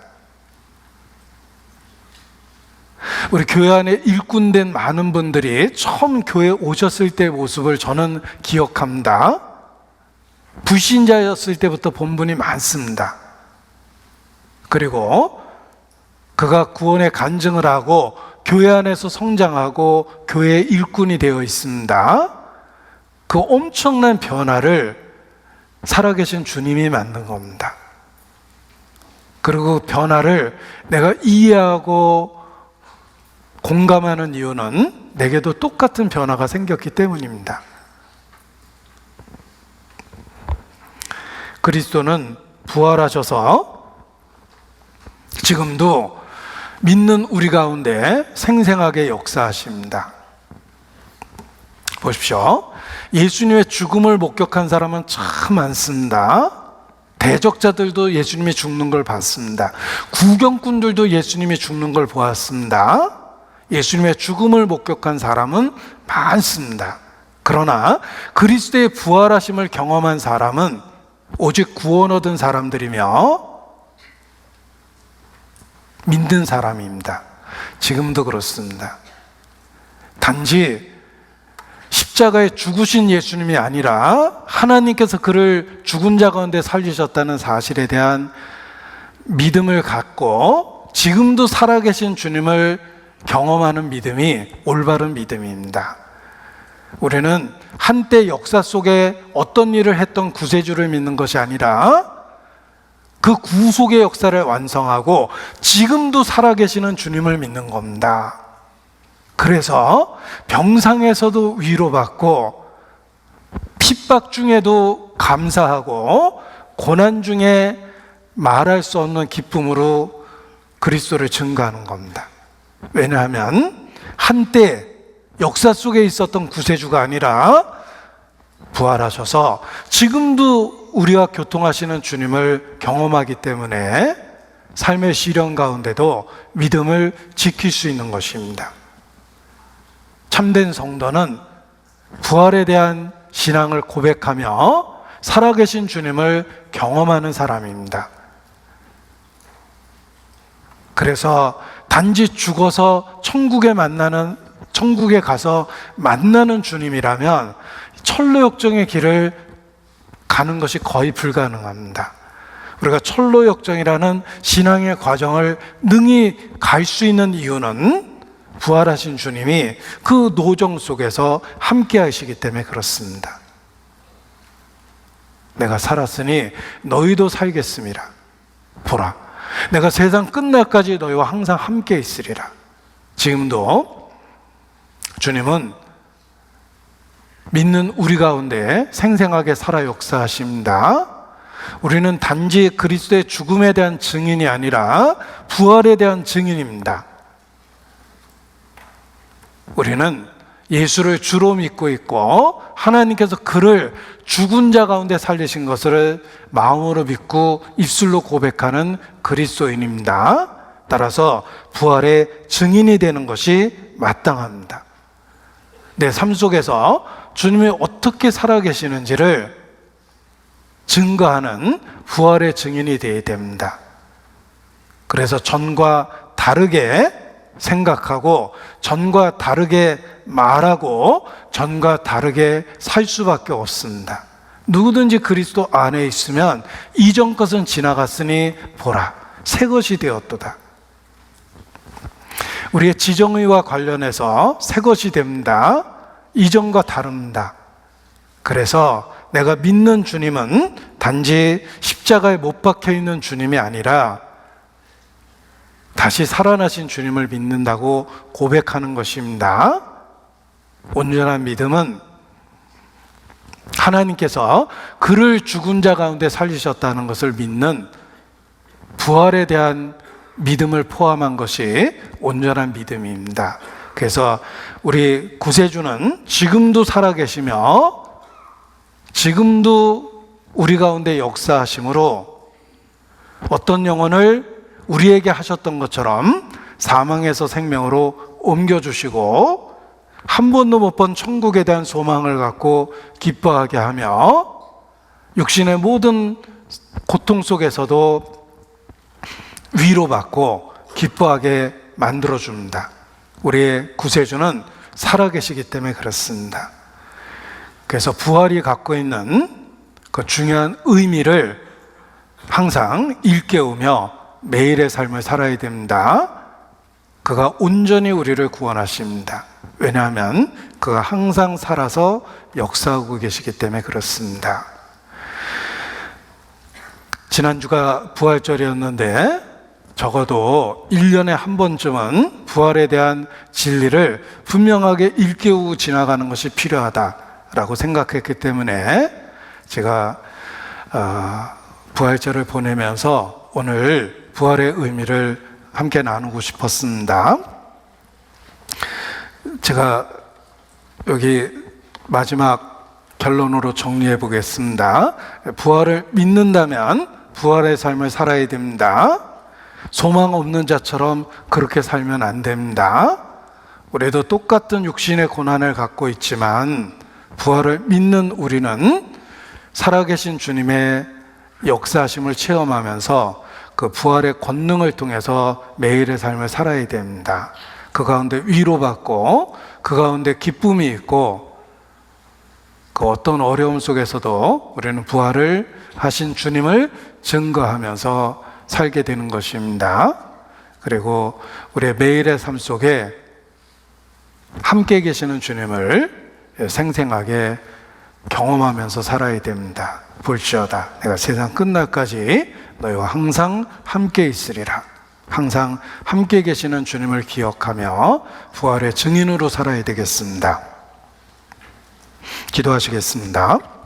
우리 교회 안에 일꾼된 많은 분들이 처음 교회에 오셨을 때의 모습을 저는 기억합니다. 불신자였을 때부터 본 분이 많습니다. 그리고 그가 구원의 간증을 하고 교회 안에서 성장하고 교회의 일꾼이 되어 있습니다. 그 엄청난 변화를 살아계신 주님이 만든 겁니다. 그리고 변화를 내가 이해하고 공감하는 이유는 내게도 똑같은 변화가 생겼기 때문입니다. 그리스도는 부활하셔서 지금도 믿는 우리 가운데 생생하게 역사하십니다. 보십시오. 예수님의 죽음을 목격한 사람은 참 많습니다. 대적자들도 예수님이 죽는 걸 봤습니다. 구경꾼들도 예수님이 죽는 걸 보았습니다. 예수님의 죽음을 목격한 사람은 많습니다. 그러나 그리스도의 부활하심을 경험한 사람은 오직 구원 얻은 사람들이며 믿는 사람입니다. 지금도 그렇습니다. 단지 십자가에 죽으신 예수님이 아니라 하나님께서 그를 죽은 자 가운데 살리셨다는 사실에 대한 믿음을 갖고 지금도 살아계신 주님을 경험하는 믿음이 올바른 믿음입니다. 우리는 한때 역사 속에 어떤 일을 했던 구세주를 믿는 것이 아니라 그 구속의 역사를 완성하고 지금도 살아계시는 주님을 믿는 겁니다. 그래서 병상에서도 위로받고 핍박 중에도 감사하고 고난 중에 말할 수 없는 기쁨으로 그리스도를 증거하는 겁니다. 왜냐하면 한때 역사 속에 있었던 구세주가 아니라 부활하셔서 지금도 우리와 교통하시는 주님을 경험하기 때문에 삶의 시련 가운데도 믿음을 지킬 수 있는 것입니다. 참된 성도는 부활에 대한 신앙을 고백하며 살아계신 주님을 경험하는 사람입니다. 그래서 단지 죽어서 천국에 가서 만나는 주님이라면 철로역정의 길을 가는 것이 거의 불가능합니다. 우리가 철로역정이라는 신앙의 과정을 능히 갈 수 있는 이유는 부활하신 주님이 그 노정 속에서 함께 하시기 때문에 그렇습니다. 내가 살았으니 너희도 살겠음이라. 보라, 내가 세상 끝날까지 너희와 항상 함께 있으리라. 지금도 주님은 믿는 우리 가운데 생생하게 살아 역사하십니다. 우리는 단지 그리스도의 죽음에 대한 증인이 아니라 부활에 대한 증인입니다. 우리는 예수를 주로 믿고 있고 하나님께서 그를 죽은 자 가운데 살리신 것을 마음으로 믿고 입술로 고백하는 그리스도인입니다. 따라서 부활의 증인이 되는 것이 마땅합니다. 내 삶 속에서 주님이 어떻게 살아계시는지를 증거하는 부활의 증인이 되어야 됩니다. 그래서 전과 다르게 생각하고 전과 다르게 말하고 전과 다르게 살 수밖에 없습니다. 누구든지 그리스도 안에 있으면 이전 것은 지나갔으니 보라, 새 것이 되었도다. 우리의 지정의와 관련해서 새 것이 됩니다. 이전과 다릅니다. 그래서 내가 믿는 주님은 단지 십자가에 못 박혀 있는 주님이 아니라 다시 살아나신 주님을 믿는다고 고백하는 것입니다. 온전한 믿음은 하나님께서 그를 죽은 자 가운데 살리셨다는 것을 믿는 부활에 대한 믿음을 포함한 것이 온전한 믿음입니다. 그래서 우리 구세주는 지금도 살아계시며 지금도 우리 가운데 역사하심으로 어떤 영혼을 우리에게 하셨던 것처럼 사망에서 생명으로 옮겨주시고 한 번도 못 본 천국에 대한 소망을 갖고 기뻐하게 하며 육신의 모든 고통 속에서도 위로받고 기뻐하게 만들어줍니다. 우리의 구세주는 살아계시기 때문에 그렇습니다. 그래서 부활이 갖고 있는 그 중요한 의미를 항상 일깨우며 매일의 삶을 살아야 됩니다. 그가 온전히 우리를 구원하십니다. 왜냐하면 그가 항상 살아서 역사하고 계시기 때문에 그렇습니다. 지난주가 부활절이었는데 적어도 1년에 한 번쯤은 부활에 대한 진리를 분명하게 일깨우고 지나가는 것이 필요하다라고 생각했기 때문에 제가 부활절을 보내면서 오늘 부활의 의미를 함께 나누고 싶었습니다. 제가 여기 마지막 결론으로 정리해 보겠습니다. 부활을 믿는다면 부활의 삶을 살아야 됩니다. 소망 없는 자처럼 그렇게 살면 안 됩니다. 우리도 똑같은 육신의 고난을 갖고 있지만 부활을 믿는 우리는 살아계신 주님의 역사하심을 체험하면서 그 부활의 권능을 통해서 매일의 삶을 살아야 됩니다. 그 가운데 위로받고 그 가운데 기쁨이 있고 그 어떤 어려움 속에서도 우리는 부활을 하신 주님을 증거하면서 살게 되는 것입니다. 그리고 우리의 매일의 삶 속에 함께 계시는 주님을 생생하게 경험하면서 살아야 됩니다. 볼지어다 내가 세상 끝날까지 너희와 항상 함께 있으리라. 항상 함께 계시는 주님을 기억하며 부활의 증인으로 살아야 되겠습니다. 기도하시겠습니다.